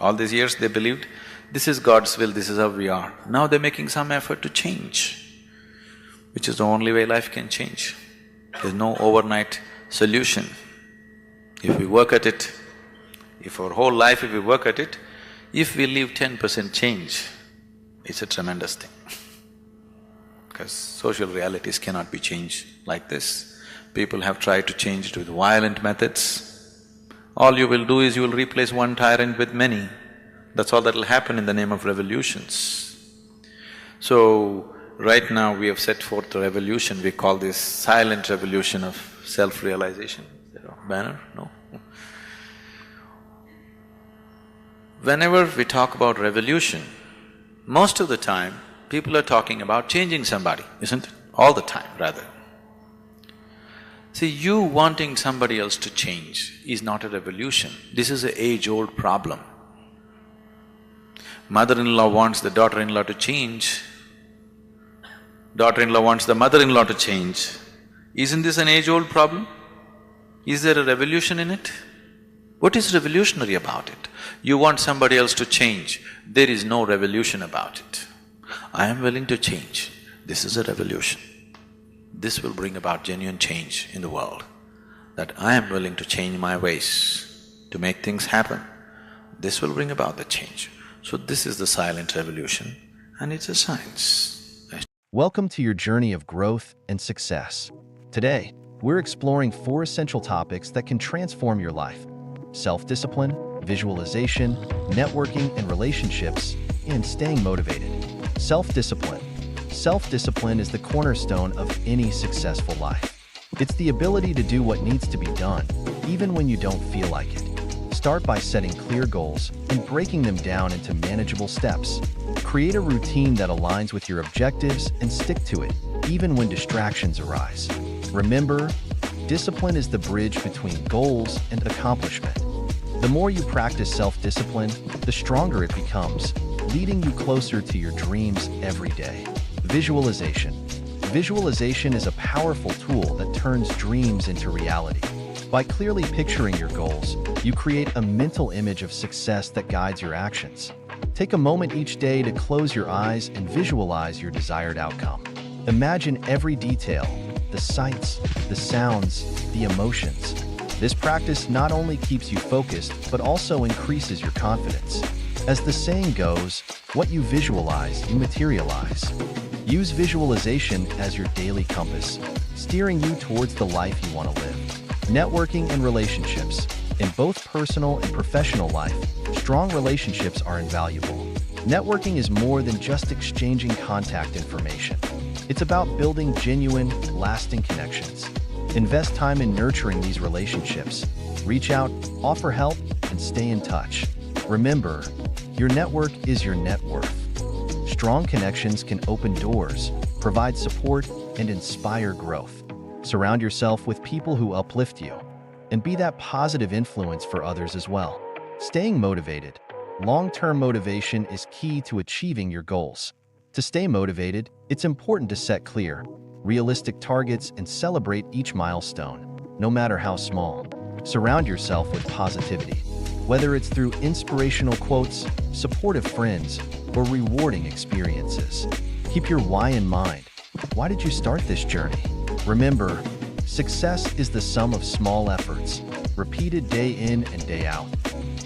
All these years they believed, this is God's will, this is how we are. Now they're making some effort to change, which is the only way life can change. There's no overnight solution. If we work at it, if our whole life if we work at it, if we leave 10% change, it's a tremendous thing. Because social realities cannot be changed like this. People have tried to change it with violent methods. All you will do is you will replace one tyrant with many. That's all that'll happen in the name of revolutions. So, right now we have set forth a revolution, we call this silent revolution of self-realization. Is there a banner? No? Whenever we talk about revolution, most of the time, people are talking about changing somebody, isn't it? All the time, rather. See, you wanting somebody else to change is not a revolution, this is an age-old problem. Mother-in-law wants the daughter-in-law to change, daughter-in-law wants the mother-in-law to change. Isn't this an age-old problem? Is there a revolution in it? What is revolutionary about it? You want somebody else to change, there is no revolution about it. I am willing to change, this is a revolution. This will bring about genuine change in the world, that I am willing to change my ways to make things happen. This will bring about the change. So this is the silent revolution, and it's a science. Welcome to your journey of growth and success. Today, we're exploring 4 essential topics that can transform your life: self-discipline, visualization, networking and relationships, and staying motivated. Self-discipline. Self-discipline is the cornerstone of any successful life. It's the ability to do what needs to be done, even when you don't feel like it. Start by setting clear goals and breaking them down into manageable steps. Create a routine that aligns with your objectives and stick to it, even when distractions arise. Remember, discipline is the bridge between goals and accomplishment. The more you practice self-discipline, the stronger it becomes, leading you closer to your dreams every day. Visualization. Visualization is a powerful tool that turns dreams into reality. By clearly picturing your goals, you create a mental image of success that guides your actions. Take a moment each day to close your eyes and visualize your desired outcome. Imagine every detail, the sights, the sounds, the emotions. This practice not only keeps you focused, but also increases your confidence. As the saying goes, what you visualize, you materialize. Use visualization as your daily compass, steering you towards the life you want to live. Networking and relationships. In both personal and professional life, strong relationships are invaluable. Networking is more than just exchanging contact information. It's about building genuine, lasting connections. Invest time in nurturing these relationships. Reach out, offer help, and stay in touch. Remember, your network is your net worth. Strong connections can open doors, provide support, and inspire growth. Surround yourself with people who uplift you, and be that positive influence for others as well. Staying motivated. Long-term motivation is key to achieving your goals. To stay motivated, it's important to set clear, realistic targets and celebrate each milestone, no matter how small. Surround yourself with positivity, whether it's through inspirational quotes, supportive friends, or rewarding experiences. Keep your why in mind. Why did you start this journey? Remember, success is the sum of small efforts, repeated day in and day out.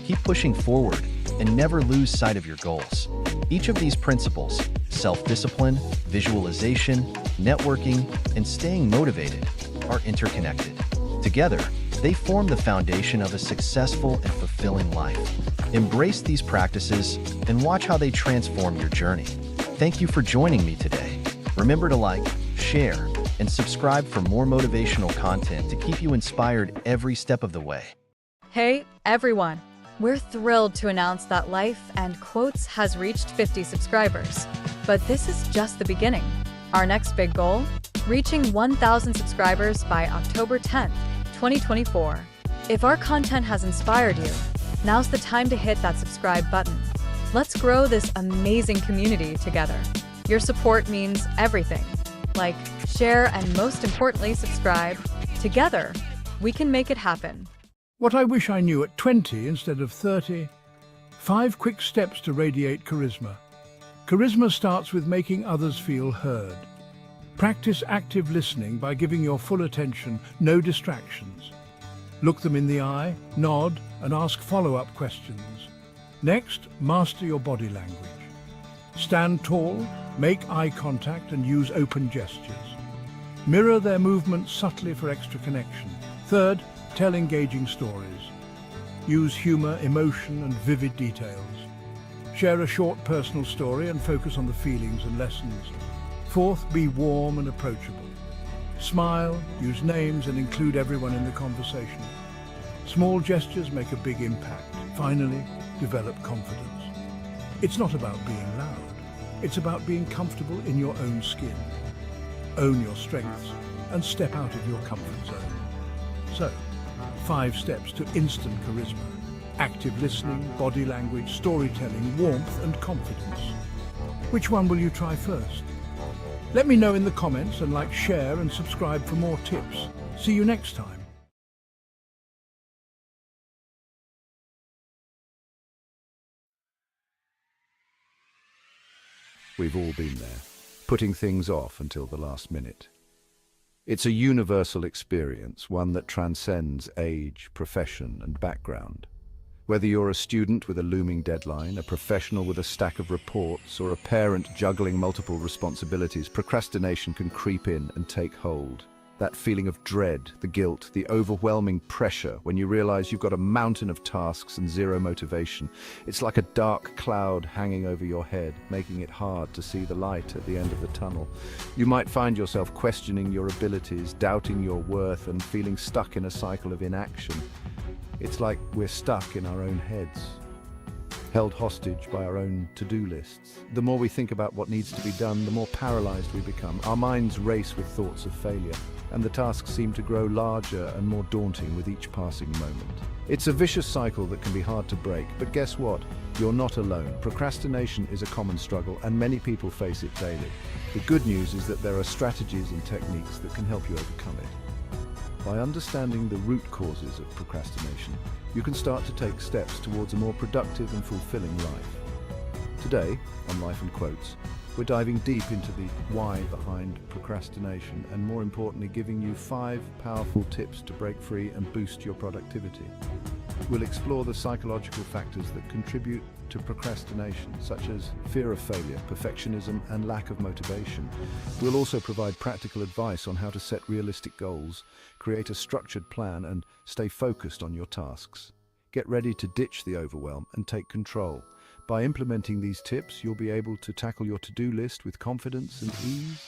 Keep pushing forward and never lose sight of your goals. Each of these principles, self-discipline, visualization, networking, and staying motivated, are interconnected. Together, they form the foundation of a successful and fulfilling life. Embrace these practices and watch how they transform your journey. Thank you for joining me today. Remember to like, share, and subscribe for more motivational content to keep you inspired every step of the way. Hey, everyone! We're thrilled to announce that Life and Quotes has reached 50 subscribers. But this is just the beginning. Our next big goal? Reaching 1,000 subscribers by October 10th, 2024. If our content has inspired you, now's the time to hit that subscribe button. Let's grow this amazing community together. Your support means everything. Like, share, and most importantly, subscribe. Together, we can make it happen. What I wish I knew at 20 instead of 30. 5 quick steps to radiate charisma. Charisma starts with making others feel heard. Practice active listening by giving your full attention, no distractions. Look them in the eye, nod, and ask follow-up questions. Next, master your body language. Stand tall, make eye contact, and use open gestures. Mirror their movements subtly for extra connection. Third, tell engaging stories. Use humor, emotion, and vivid details. Share a short personal story and focus on the feelings and lessons. Fourth, be warm and approachable. Smile, use names, and include everyone in the conversation. Small gestures make a big impact. Finally, develop confidence. It's not about being loud. It's about being comfortable in your own skin. Own your strengths and step out of your comfort zone. So, 5 steps to instant charisma. Active listening, body language, storytelling, warmth, and confidence. Which one will you try first? Let me know in the comments and like, share, and subscribe for more tips. See you next time. We've all been there, putting things off until the last minute. It's a universal experience, one that transcends age, profession, and background. Whether you're a student with a looming deadline, a professional with a stack of reports, or a parent juggling multiple responsibilities, procrastination can creep in and take hold. That feeling of dread, the guilt, the overwhelming pressure when you realize you've got a mountain of tasks and zero motivation. It's like a dark cloud hanging over your head, making it hard to see the light at the end of the tunnel. You might find yourself questioning your abilities, doubting your worth, and feeling stuck in a cycle of inaction. It's like we're stuck in our own heads, held hostage by our own to-do lists. The more we think about what needs to be done, the more paralyzed we become. Our minds race with thoughts of failure, and the tasks seem to grow larger and more daunting with each passing moment. It's a vicious cycle that can be hard to break, but guess what? You're not alone. Procrastination is a common struggle, and many people face it daily. The good news is that there are strategies and techniques that can help you overcome it. By understanding the root causes of procrastination, you can start to take steps towards a more productive and fulfilling life. Today, on Life and Quotes, we're diving deep into the why behind procrastination and, more importantly, giving you 5 powerful tips to break free and boost your productivity. We'll explore the psychological factors that contribute to procrastination, such as fear of failure, perfectionism, and lack of motivation. We'll also provide practical advice on how to set realistic goals, create a structured plan, and stay focused on your tasks. Get ready to ditch the overwhelm and take control. By implementing these tips, you'll be able to tackle your to-do list with confidence and ease.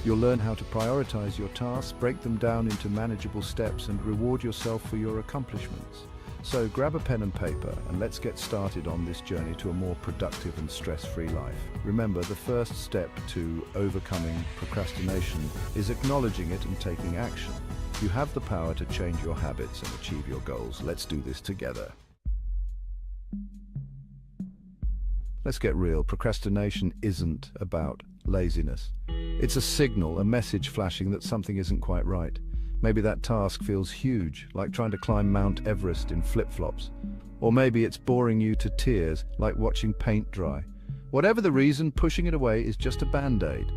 You'll learn how to prioritize your tasks, break them down into manageable steps, and reward yourself for your accomplishments. So grab a pen and paper and let's get started on this journey to a more productive and stress-free life. Remember, the first step to overcoming procrastination is acknowledging it and taking action. You have the power to change your habits and achieve your goals. Let's do this together. Let's get real. Procrastination isn't about laziness. It's a signal, a message flashing that something isn't quite right. Maybe that task feels huge, like trying to climb Mount Everest in flip-flops. Or maybe it's boring you to tears, like watching paint dry. Whatever the reason, pushing it away is just a band-aid.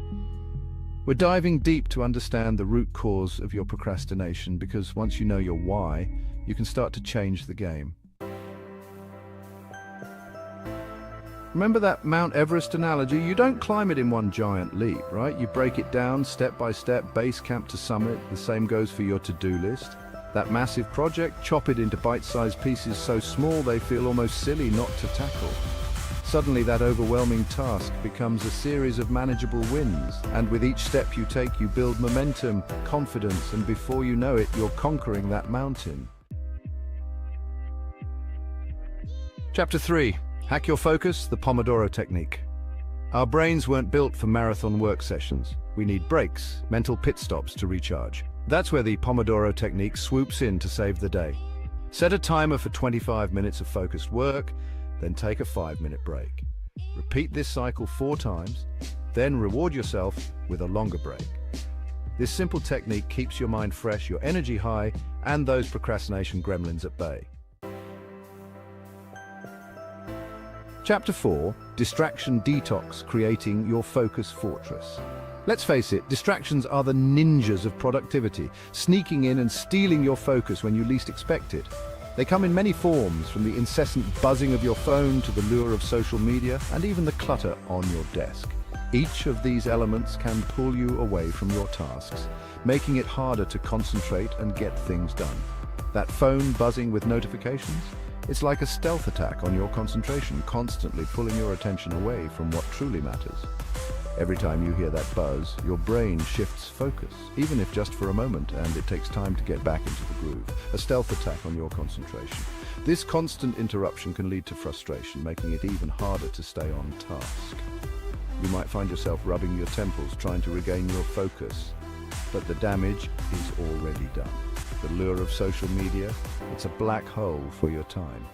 We're diving deep to understand the root cause of your procrastination, because once you know your why, you can start to change the game. Remember that Mount Everest analogy? You don't climb it in one giant leap, right? You break it down step by step, base camp to summit. The same goes for your to-do list. That massive project, chop it into bite-sized pieces so small they feel almost silly not to tackle. Suddenly that overwhelming task becomes a series of manageable wins. And with each step you take, you build momentum, confidence, and before you know it, you're conquering that mountain. Chapter 3. Hack your focus, the Pomodoro technique. Our brains weren't built for marathon work sessions. We need breaks, mental pit stops to recharge. That's where the Pomodoro technique swoops in to save the day. Set a timer for 25 minutes of focused work, then take a 5-minute break. Repeat this cycle 4 times, then reward yourself with a longer break. This simple technique keeps your mind fresh, your energy high, and those procrastination gremlins at bay. Chapter 4, Distraction Detox, Creating Your Focus Fortress. Let's face it, distractions are the ninjas of productivity, sneaking in and stealing your focus when you least expect it. They come in many forms, from the incessant buzzing of your phone to the lure of social media and even the clutter on your desk. Each of these elements can pull you away from your tasks, making it harder to concentrate and get things done. That phone buzzing with notifications? It's like a stealth attack on your concentration, constantly pulling your attention away from what truly matters. Every time you hear that buzz, your brain shifts focus, even if just for a moment, and it takes time to get back into the groove. A stealth attack on your concentration. This constant interruption can lead to frustration, making it even harder to stay on task. You might find yourself rubbing your temples, trying to regain your focus, but the damage is already done. The lure of social media, it's a black hole for your time.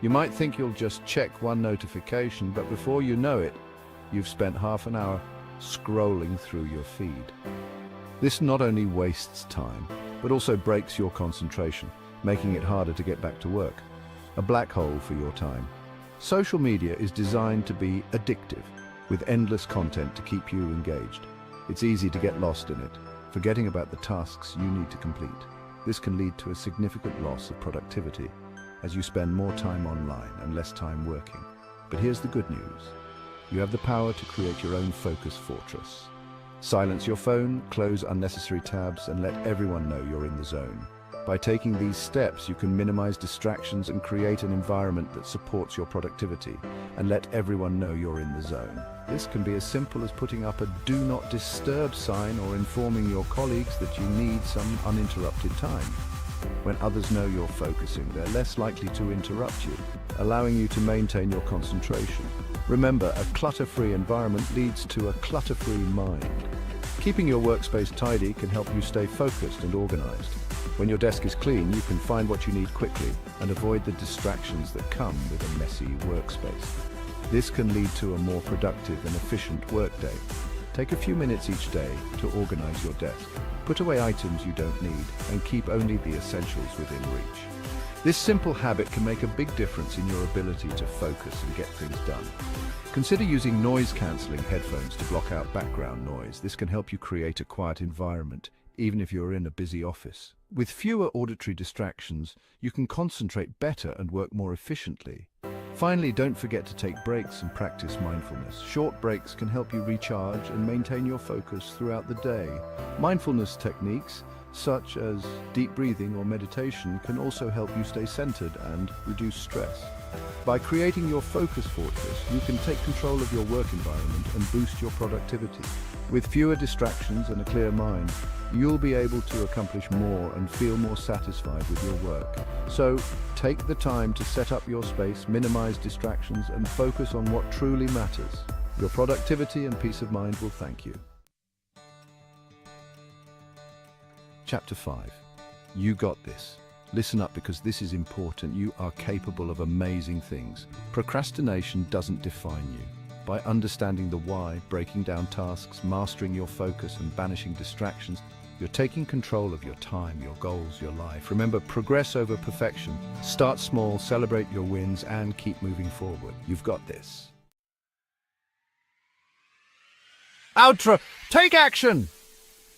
You might think you'll just check one notification, but before you know it, you've spent half an hour scrolling through your feed. This not only wastes time, but also breaks your concentration, making it harder to get back to work. A black hole for your time. Social media is designed to be addictive, with endless content to keep you engaged. It's easy to get lost in it, forgetting about the tasks you need to complete. This can lead to a significant loss of productivity, as you spend more time online and less time working. But here's the good news. You have the power to create your own focus fortress. Silence your phone, close unnecessary tabs, and let everyone know you're in the zone. By taking these steps, you can minimize distractions and create an environment that supports your productivity, and let everyone know you're in the zone. This can be as simple as putting up a do not disturb sign or informing your colleagues that you need some uninterrupted time. When others know you're focusing, they're less likely to interrupt you, allowing you to maintain your concentration. Remember, a clutter-free environment leads to a clutter-free mind. Keeping your workspace tidy can help you stay focused and organized. When your desk is clean, you can find what you need quickly and avoid the distractions that come with a messy workspace. This can lead to a more productive and efficient workday. Take a few minutes each day to organize your desk. Put away items you don't need and keep only the essentials within reach. This simple habit can make a big difference in your ability to focus and get things done. Consider using noise-cancelling headphones to block out background noise. This can help you create a quiet environment, even if you're in a busy office. With fewer auditory distractions, you can concentrate better and work more efficiently. Finally, don't forget to take breaks and practice mindfulness. Short breaks can help you recharge and maintain your focus throughout the day. Mindfulness techniques, such as deep breathing or meditation, can also help you stay centered and reduce stress. By creating your focus fortress, you can take control of your work environment and boost your productivity. With fewer distractions and a clear mind, you'll be able to accomplish more and feel more satisfied with your work. So, take the time to set up your space, minimize distractions, and focus on what truly matters. Your productivity and peace of mind will thank you. Chapter 5. You got this. Listen up, because this is important. You are capable of amazing things. Procrastination doesn't define you. By understanding the why, breaking down tasks, mastering your focus, and banishing distractions, you're taking control of your time, your goals, your life. Remember, progress over perfection. Start small, celebrate your wins, and keep moving forward. You've got this. Outro! Take action!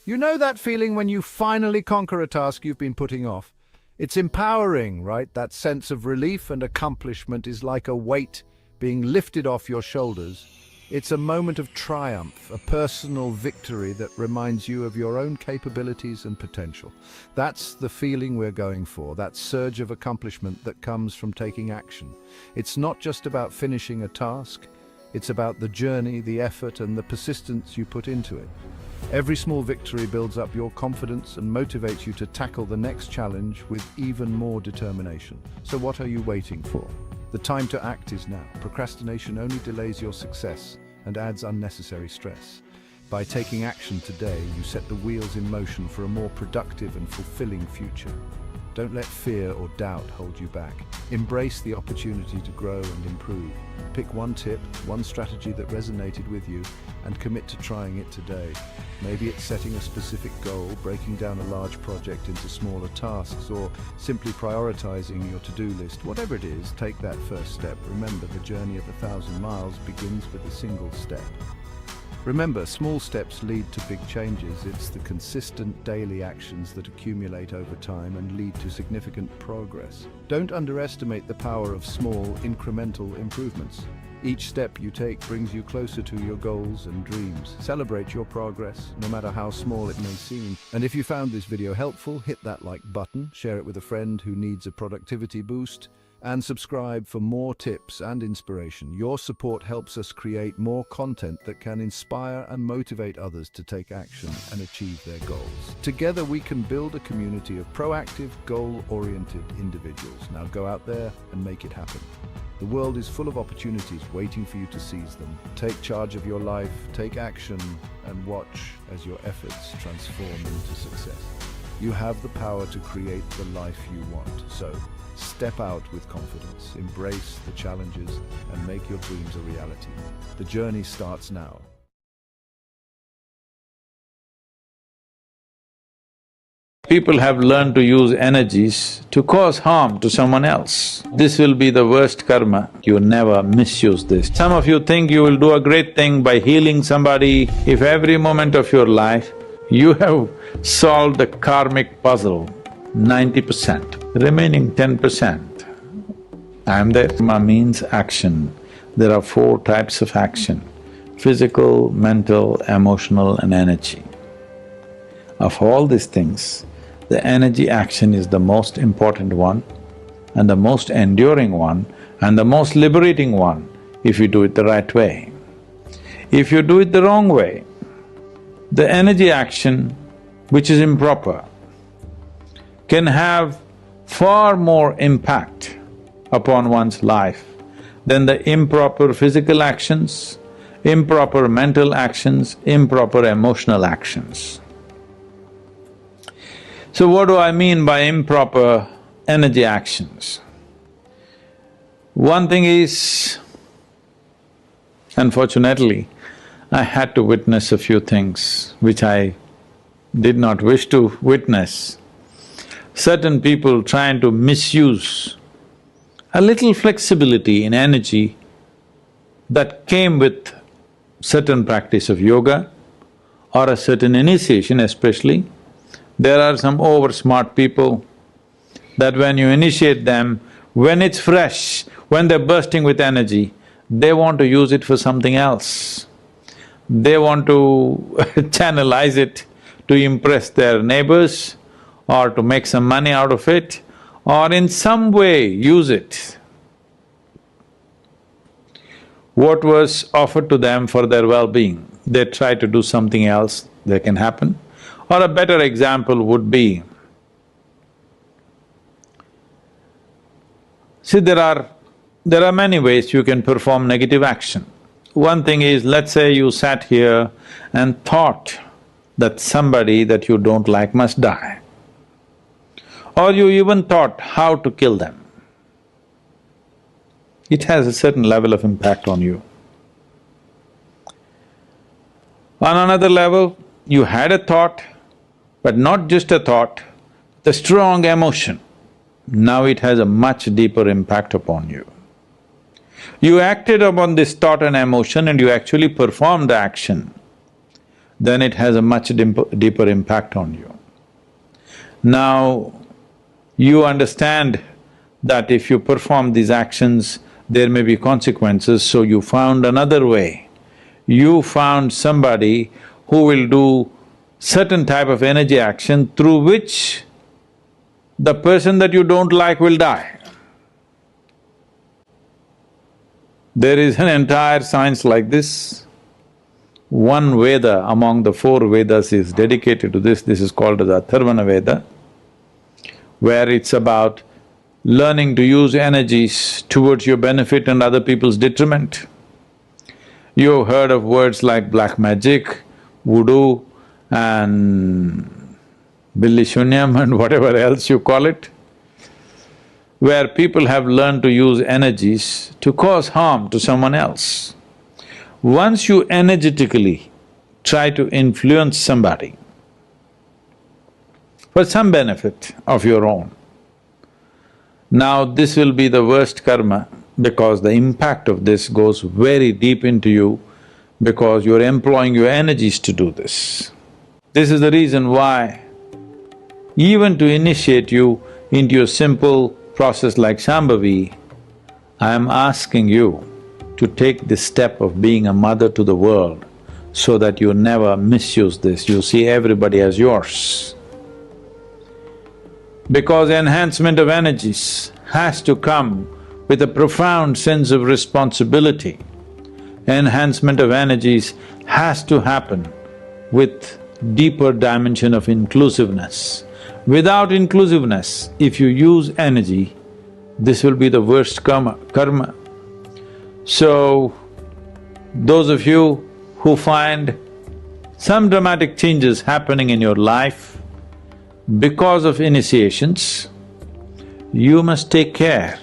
You know that feeling when you finally conquer a task you've been putting off? It's empowering, right? That sense of relief and accomplishment is like a weight being lifted off your shoulders. It's a moment of triumph, a personal victory that reminds you of your own capabilities and potential. That's the feeling we're going for, that surge of accomplishment that comes from taking action. It's not just about finishing a task, it's about the journey, the effort, and the persistence you put into it. Every small victory builds up your confidence and motivates you to tackle the next challenge with even more determination. So what are you waiting for? The time to act is now. Procrastination only delays your success and adds unnecessary stress. By taking action today, you set the wheels in motion for a more productive and fulfilling future. Don't let fear or doubt hold you back. Embrace the opportunity to grow and improve. Pick one tip, one strategy that resonated with you, and commit to trying it today. Maybe it's setting a specific goal, breaking down a large project into smaller tasks, or simply prioritizing your to-do list. Whatever it is, take that first step. Remember, the journey of 1,000 miles begins with a single step. Remember, small steps lead to big changes. It's the consistent daily actions that accumulate over time and lead to significant progress. Don't underestimate the power of small, incremental improvements. Each step you take brings you closer to your goals and dreams. Celebrate your progress, no matter how small it may seem. And if you found this video helpful, hit that like button, share it with a friend who needs a productivity boost, and subscribe for more tips and inspiration. Your support helps us create more content that can inspire and motivate others to take action and achieve their goals. Together we can build a community of proactive, goal-oriented individuals. Now go out there and make it happen. The world is full of opportunities waiting for you to seize them. Take charge of your life, take action, and watch as your efforts transform into success. You have the power to create the life you want. So, step out with confidence, embrace the challenges, and make your dreams a reality. The journey starts now. People have learned to use energies to cause harm to someone else. This will be the worst karma. You never misuse this. Some of you think you will do a great thing by healing somebody. If every moment of your life you have solved the karmic puzzle 90%, remaining 10%, I am there. Karma means action. There are 4 types of action: physical, mental, emotional, and energy. Of all these things, the energy action is the most important one and the most enduring one and the most liberating one if you do it the right way. If you do it the wrong way, the energy action, which is improper, can have far more impact upon one's life than the improper physical actions, improper mental actions, improper emotional actions. So what do I mean by improper energy actions? One thing is, unfortunately, I had to witness a few things which I did not wish to witness. certain people trying to misuse a little flexibility in energy that came with certain practice of yoga or a certain initiation especially. There are some over-smart people that when you initiate them, when it's fresh, when they're bursting with energy, they want to use it for something else. They want to channelize it to impress their neighbors or to make some money out of it or in some way use it. What was offered to them for their well-being, they try to do something else that can happen. Or a better example would be, see, there are many ways you can perform negative action. One thing is, let's say you sat here and thought that somebody that you don't like must die, or you even thought how to kill them. It has a certain level of impact on you. On another level, you had a thought, but not just a thought, the strong emotion. Now it has a much deeper impact upon you. You acted upon this thought and emotion and you actually performed the action, then it has a much deeper impact on you. Now, you understand that if you perform these actions, there may be consequences, so you found another way. You found somebody who will do certain type of energy action through which the person that you don't like will die. There is an entire science like this. One Veda among the 4 Vedas is dedicated to this is called the Atharvana Veda, where it's about learning to use energies towards your benefit and other people's detriment. You've heard of words like black magic, voodoo and billi shunyam and whatever else you call it, where people have learned to use energies to cause harm to someone else. Once you energetically try to influence somebody for some benefit of your own, now this will be the worst karma because the impact of this goes very deep into you because you're employing your energies to do this. This is the reason why even to initiate you into a simple process like Shambhavi, I am asking you to take this step of being a mother to the world so that you never misuse this, you see everybody as yours. Because enhancement of energies has to come with a profound sense of responsibility. Enhancement of energies has to happen with deeper dimension of inclusiveness. Without inclusiveness, if you use energy, this will be the worst karma. So, those of you who find some dramatic changes happening in your life because of initiations, you must take care.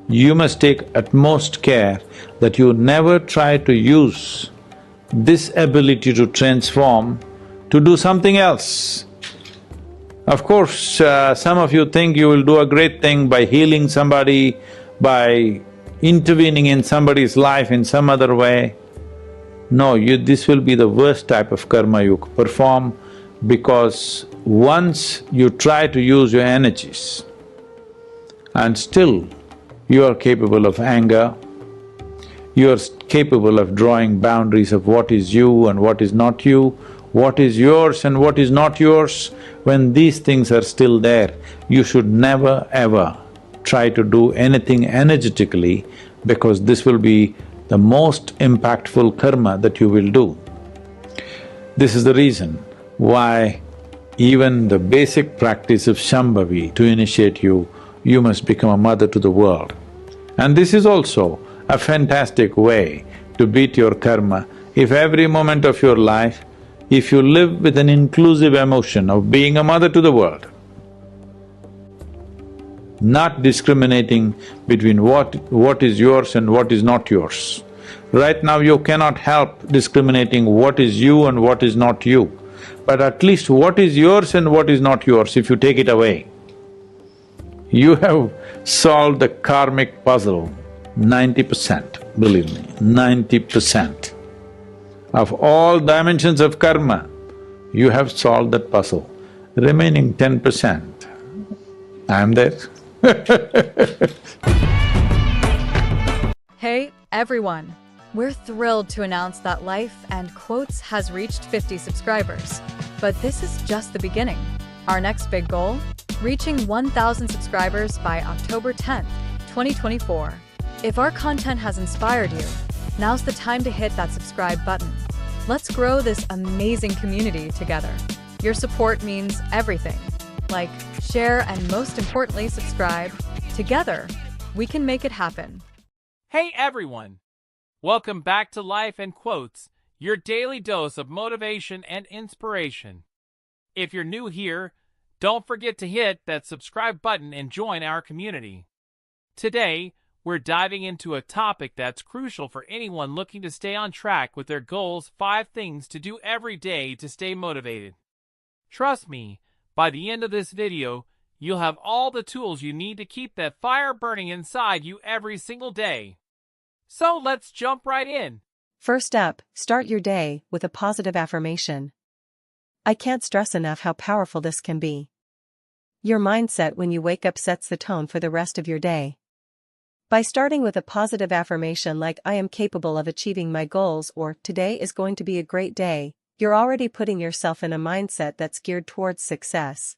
You must take utmost care that you never try to use this ability to transform to do something else. Of course, some of you think you will do a great thing by healing somebody, by intervening in somebody's life in some other way. No, this will be the worst type of karma you perform because once you try to use your energies and still you are capable of anger, you are capable of drawing boundaries of what is you and what is not you, what is yours and what is not yours, when these things are still there, you should never ever try to do anything energetically because this will be the most impactful karma that you will do. This is the reason why even the basic practice of Shambhavi, to initiate you, you must become a mother to the world. And this is also a fantastic way to beat your karma. If every moment of your life, if you live with an inclusive emotion of being a mother to the world, not discriminating between what is yours and what is not yours. Right now you cannot help discriminating what is you and what is not you, but at least what is yours and what is not yours, if you take it away, You have solved the karmic puzzle 90%, believe me, 90%. Of all dimensions of karma, you have solved that puzzle. Remaining 10%, I'm there. Hey, everyone! We're thrilled to announce that Life and Quotes has reached 50 subscribers. But this is just the beginning. Our next big goal? Reaching 1,000 subscribers by October 10th, 2024. If our content has inspired you, now's the time to hit that subscribe button. Let's grow this amazing community together. Your support means everything. Like, share, and most importantly, subscribe. Together, we can make it happen. Hey everyone! Welcome back to Life and Quotes, your daily dose of motivation and inspiration. If you're new here, don't forget to hit that subscribe button and join our community. Today, we're diving into a topic that's crucial for anyone looking to stay on track with their goals: 5 things to do every day to stay motivated. Trust me, by the end of this video, you'll have all the tools you need to keep that fire burning inside you every single day. So let's jump right in. First up, start your day with a positive affirmation. I can't stress enough how powerful this can be. Your mindset when you wake up sets the tone for the rest of your day. By starting with a positive affirmation like "I am capable of achieving my goals" or "Today is going to be a great day," you're already putting yourself in a mindset that's geared towards success.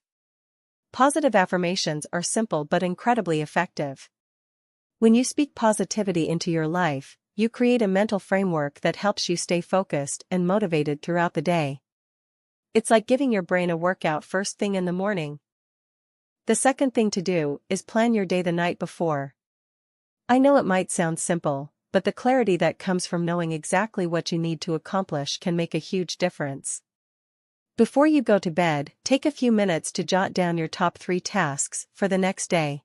Positive affirmations are simple but incredibly effective. When you speak positivity into your life, you create a mental framework that helps you stay focused and motivated throughout the day. It's like giving your brain a workout first thing in the morning. The second thing to do is plan your day the night before. I know it might sound simple, but the clarity that comes from knowing exactly what you need to accomplish can make a huge difference. Before you go to bed, take a few minutes to jot down your top 3 tasks for the next day.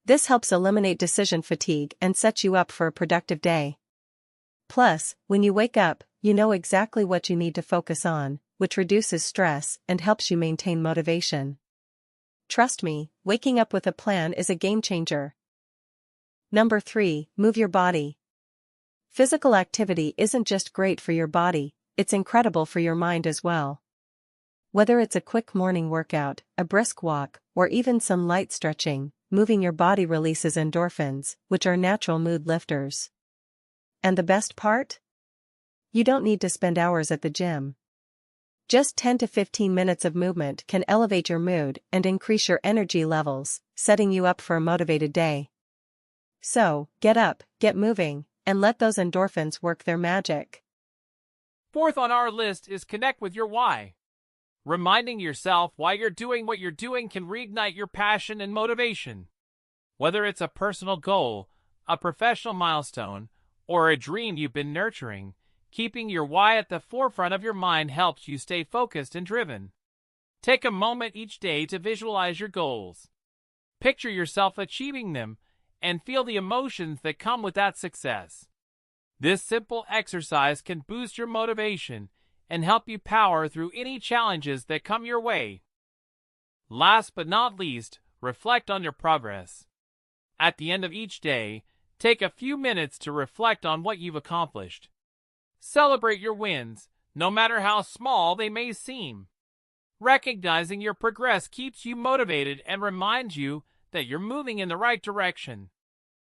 This helps eliminate decision fatigue and sets you up for a productive day. Plus, when you wake up, you know exactly what you need to focus on, which reduces stress and helps you maintain motivation. Trust me, waking up with a plan is a game changer. Number 3, move your body. Physical activity isn't just great for your body, it's incredible for your mind as well. Whether it's a quick morning workout, a brisk walk, or even some light stretching, moving your body releases endorphins, which are natural mood lifters. And the best part? You don't need to spend hours at the gym. Just 10 to 15 minutes of movement can elevate your mood and increase your energy levels, setting you up for a motivated day. So, get up, get moving, and let those endorphins work their magic. Fourth on our list is connect with your why. Reminding yourself why you're doing what you're doing can reignite your passion and motivation. Whether it's a personal goal, a professional milestone, or a dream you've been nurturing, keeping your why at the forefront of your mind helps you stay focused and driven. Take a moment each day to visualize your goals. Picture yourself achieving them and feel the emotions that come with that success. This simple exercise can boost your motivation and help you power through any challenges that come your way. Last but not least, reflect on your progress. At the end of each day, take a few minutes to reflect on what you've accomplished. Celebrate your wins, no matter how small they may seem. Recognizing your progress keeps you motivated and reminds you that you're moving in the right direction.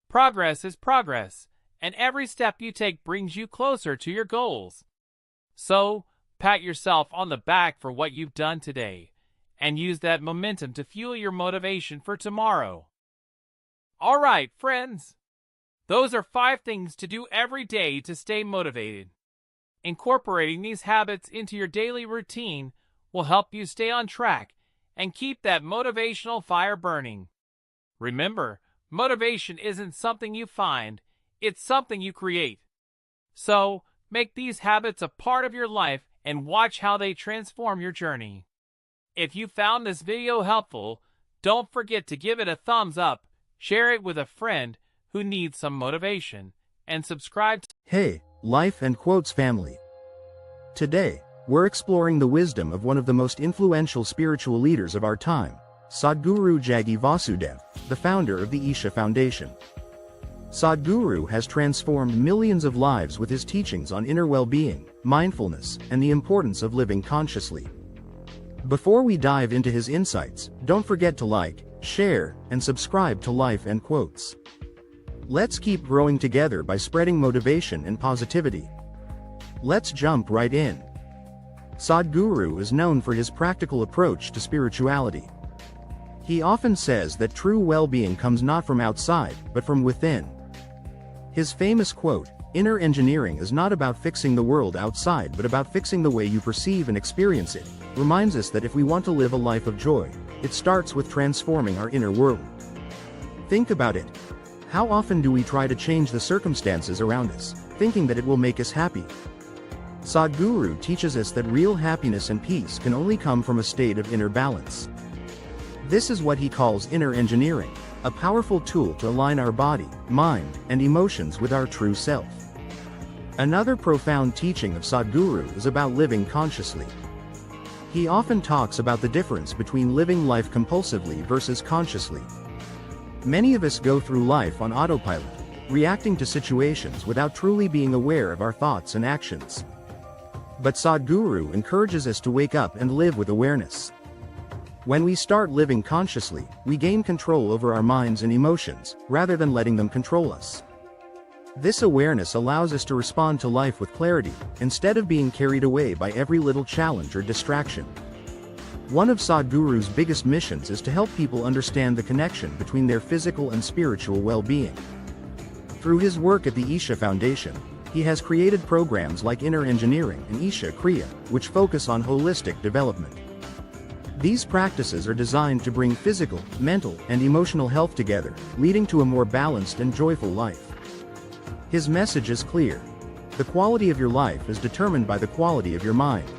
Progress is progress, and every step you take brings you closer to your goals. So, pat yourself on the back for what you've done today, and use that momentum to fuel your motivation for tomorrow. All right, friends. Those are 5 things to do every day to stay motivated. Incorporating these habits into your daily routine will help you stay on track and keep that motivational fire burning. Remember, motivation isn't something you find, it's something you create. So, make these habits a part of your life and watch how they transform your journey. If you found this video helpful, don't forget to give it a thumbs up, share it with a friend who needs some motivation, and subscribe to Hey, Life and Quotes family. Today, we're exploring the wisdom of one of the most influential spiritual leaders of our time, Sadhguru Jaggi Vasudev, the founder of the Isha Foundation. Sadhguru has transformed millions of lives with his teachings on inner well-being, mindfulness, and the importance of living consciously. Before we dive into his insights, don't forget to like, share, and subscribe to Life and Quotes. Let's keep growing together by spreading motivation and positivity. Let's jump right in. Sadhguru is known for his practical approach to spirituality. He often says that true well-being comes not from outside, but from within. His famous quote, "Inner engineering is not about fixing the world outside but about fixing the way you perceive and experience it," reminds us that if we want to live a life of joy, it starts with transforming our inner world. Think about it. How often do we try to change the circumstances around us, thinking that it will make us happy? Sadhguru teaches us that real happiness and peace can only come from a state of inner balance. This is what he calls inner engineering, a powerful tool to align our body, mind, and emotions with our true self. Another profound teaching of Sadhguru is about living consciously. He often talks about the difference between living life compulsively versus consciously. Many of us go through life on autopilot, reacting to situations without truly being aware of our thoughts and actions. But Sadhguru encourages us to wake up and live with awareness. When we start living consciously, we gain control over our minds and emotions, rather than letting them control us. This awareness allows us to respond to life with clarity, instead of being carried away by every little challenge or distraction. One of Sadhguru's biggest missions is to help people understand the connection between their physical and spiritual well-being. Through his work at the Isha Foundation, he has created programs like Inner Engineering and Isha Kriya, which focus on holistic development. These practices are designed to bring physical, mental, and emotional health together, leading to a more balanced and joyful life. His message is clear. The quality of your life is determined by the quality of your mind.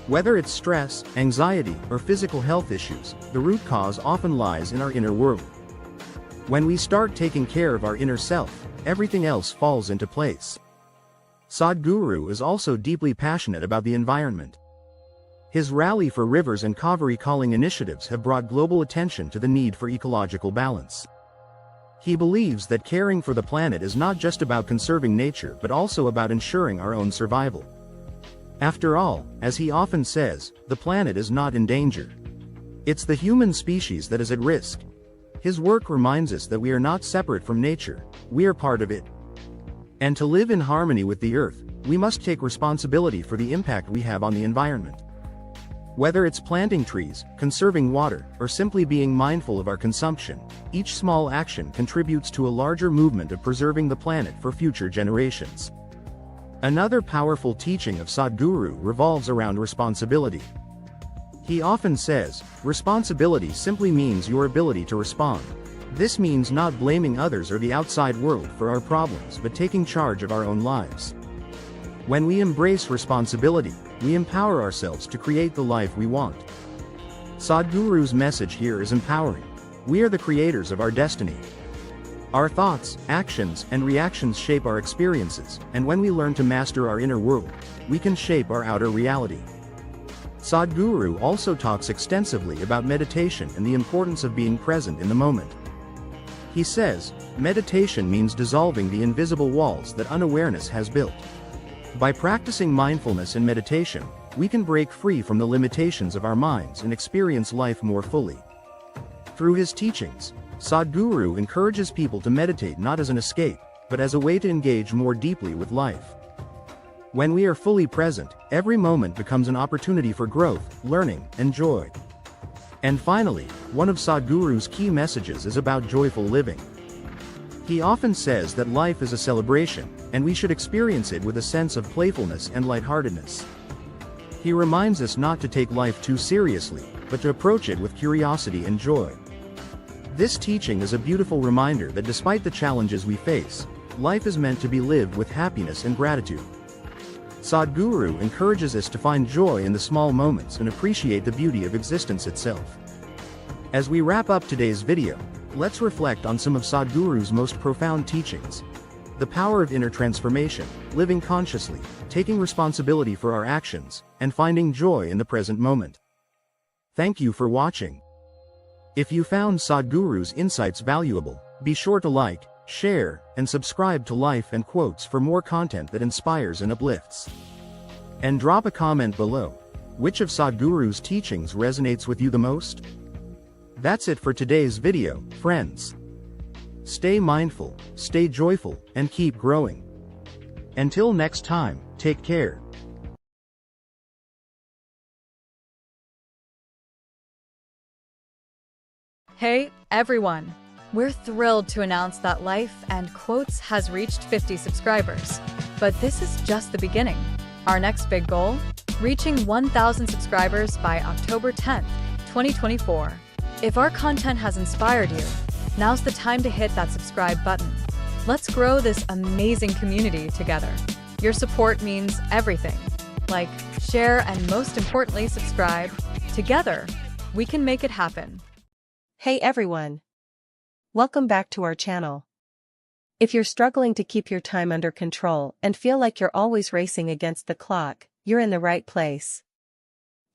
Whether it's stress, anxiety, or physical health issues, the root cause often lies in our inner world. When we start taking care of our inner self, everything else falls into place. Sadhguru is also deeply passionate about the environment. His Rally for Rivers and Kaveri Calling initiatives have brought global attention to the need for ecological balance. He believes that caring for the planet is not just about conserving nature but also about ensuring our own survival. After all, as he often says, the planet is not in danger. It's the human species that is at risk. His work reminds us that we are not separate from nature, we are part of it. And to live in harmony with the earth, we must take responsibility for the impact we have on the environment. Whether it's planting trees, conserving water, or simply being mindful of our consumption, each small action contributes to a larger movement of preserving the planet for future generations. Another powerful teaching of Sadhguru revolves around responsibility. He often says, responsibility simply means your ability to respond. This means not blaming others or the outside world for our problems but taking charge of our own lives. When we embrace responsibility, we empower ourselves to create the life we want. Sadhguru's message here is empowering. We are the creators of our destiny. Our thoughts, actions, and reactions shape our experiences, and when we learn to master our inner world, we can shape our outer reality. Sadhguru also talks extensively about meditation and the importance of being present in the moment. He says, meditation means dissolving the invisible walls that unawareness has built. By practicing mindfulness and meditation, we can break free from the limitations of our minds and experience life more fully. Through his teachings, Sadhguru encourages people to meditate not as an escape, but as a way to engage more deeply with life. When we are fully present, every moment becomes an opportunity for growth, learning, and joy. And finally, one of Sadhguru's key messages is about joyful living. He often says that life is a celebration, and we should experience it with a sense of playfulness and lightheartedness. He reminds us not to take life too seriously, but to approach it with curiosity and joy. This teaching is a beautiful reminder that despite the challenges we face, life is meant to be lived with happiness and gratitude. Sadhguru encourages us to find joy in the small moments and appreciate the beauty of existence itself. As we wrap up today's video, let's reflect on some of Sadhguru's most profound teachings. The power of inner transformation, living consciously, taking responsibility for our actions, and finding joy in the present moment. Thank you for watching. If you found Sadhguru's insights valuable, be sure to like, share, and subscribe to Life and Quotes for more content that inspires and uplifts. And drop a comment below. Which of Sadhguru's teachings resonates with you the most? That's it for today's video, friends. Stay mindful, stay joyful, and keep growing. Until next time, take care. Hey, everyone! We're thrilled to announce that Life and Quotes has reached 50 subscribers. But this is just the beginning. Our next big goal? Reaching 1,000 subscribers by October 10th, 2024. If our content has inspired you, now's the time to hit that subscribe button. Let's grow this amazing community together. Your support means everything. Like, share, and most importantly, subscribe. Together, we can make it happen. Hey everyone! Welcome back to our channel. If you're struggling to keep your time under control and feel like you're always racing against the clock, you're in the right place.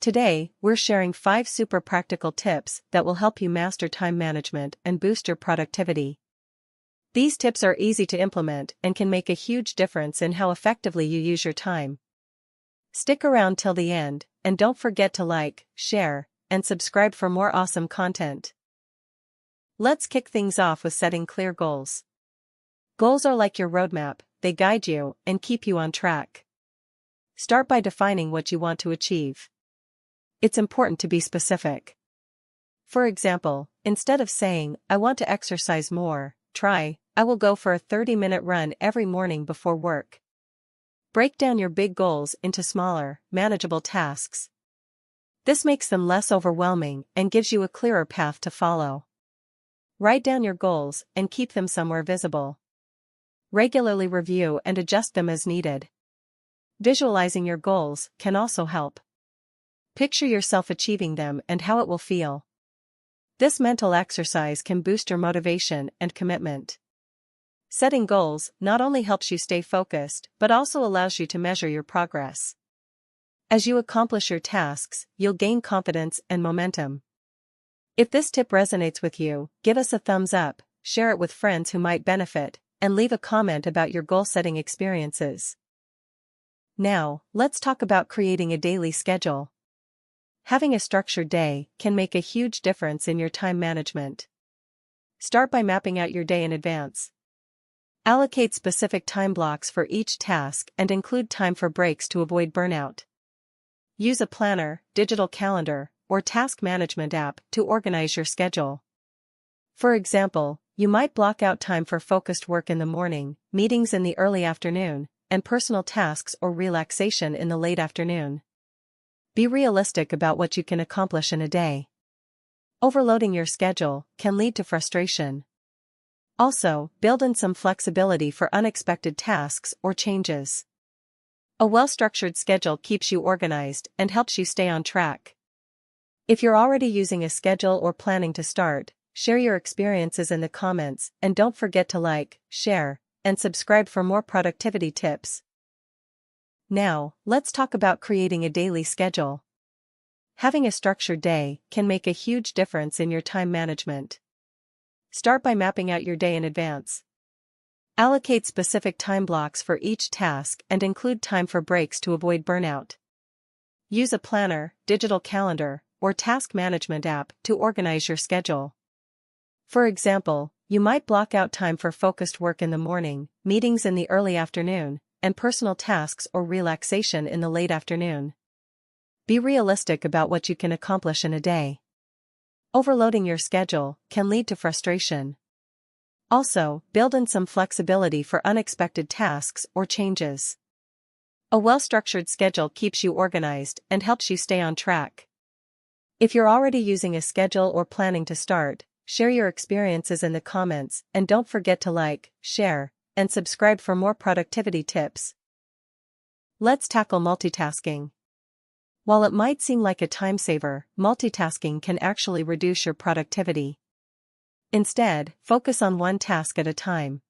Today, we're sharing 5 super practical tips that will help you master time management and boost your productivity. These tips are easy to implement and can make a huge difference in how effectively you use your time. Stick around till the end, and don't forget to like, share, and subscribe for more awesome content. Let's kick things off with setting clear goals. Goals are like your roadmap, they guide you and keep you on track. Start by defining what you want to achieve. It's important to be specific. For example, instead of saying, "I want to exercise more," try, "I will go for a 30-minute run every morning before work." Break down your big goals into smaller, manageable tasks. This makes them less overwhelming and gives you a clearer path to follow. Write down your goals and keep them somewhere visible. Regularly review and adjust them as needed. Visualizing your goals can also help. Picture yourself achieving them and how it will feel. This mental exercise can boost your motivation and commitment. Setting goals not only helps you stay focused but also allows you to measure your progress. As you accomplish your tasks, you'll gain confidence and momentum. If this tip resonates with you, give us a thumbs up, share it with friends who might benefit, and leave a comment about your goal-setting experiences. Now, let's talk about creating a daily schedule. Having a structured day can make a huge difference in your time management. Start by mapping out your day in advance. Allocate specific time blocks for each task and include time for breaks to avoid burnout. Use a planner, digital calendar, or task management app to organize your schedule. For example, you might block out time for focused work in the morning, meetings in the early afternoon, and personal tasks or relaxation in the late afternoon. Be realistic about what you can accomplish in a day. Overloading your schedule can lead to frustration. Also, build in some flexibility for unexpected tasks or changes. A well-structured schedule keeps you organized and helps you stay on track. If you're already using a schedule or planning to start, share your experiences in the comments and don't forget to like, share, and subscribe for more productivity tips. Now, let's talk about creating a daily schedule. Having a structured day can make a huge difference in your time management. Start by mapping out your day in advance. Allocate specific time blocks for each task and include time for breaks to avoid burnout. Use a planner, digital calendar, or task management app to organize your schedule. For example, you might block out time for focused work in the morning, meetings in the early afternoon, and personal tasks or relaxation in the late afternoon. Be realistic about what you can accomplish in a day. Overloading your schedule can lead to frustration. Also, build in some flexibility for unexpected tasks or changes. A well-structured schedule keeps you organized and helps you stay on track. If you're already using a schedule or planning to start, share your experiences in the comments and don't forget to like, share, and subscribe for more productivity tips. Let's tackle multitasking. While it might seem like a time saver, multitasking can actually reduce your productivity. Instead, focus on one task at a time.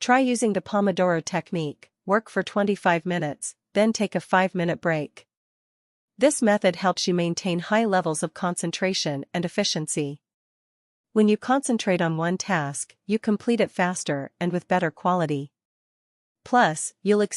Try using the Pomodoro technique, work for 25 minutes, then take a 5-minute break. This method helps you maintain high levels of concentration and efficiency. When you concentrate on one task, you complete it faster and with better quality. Plus, you'll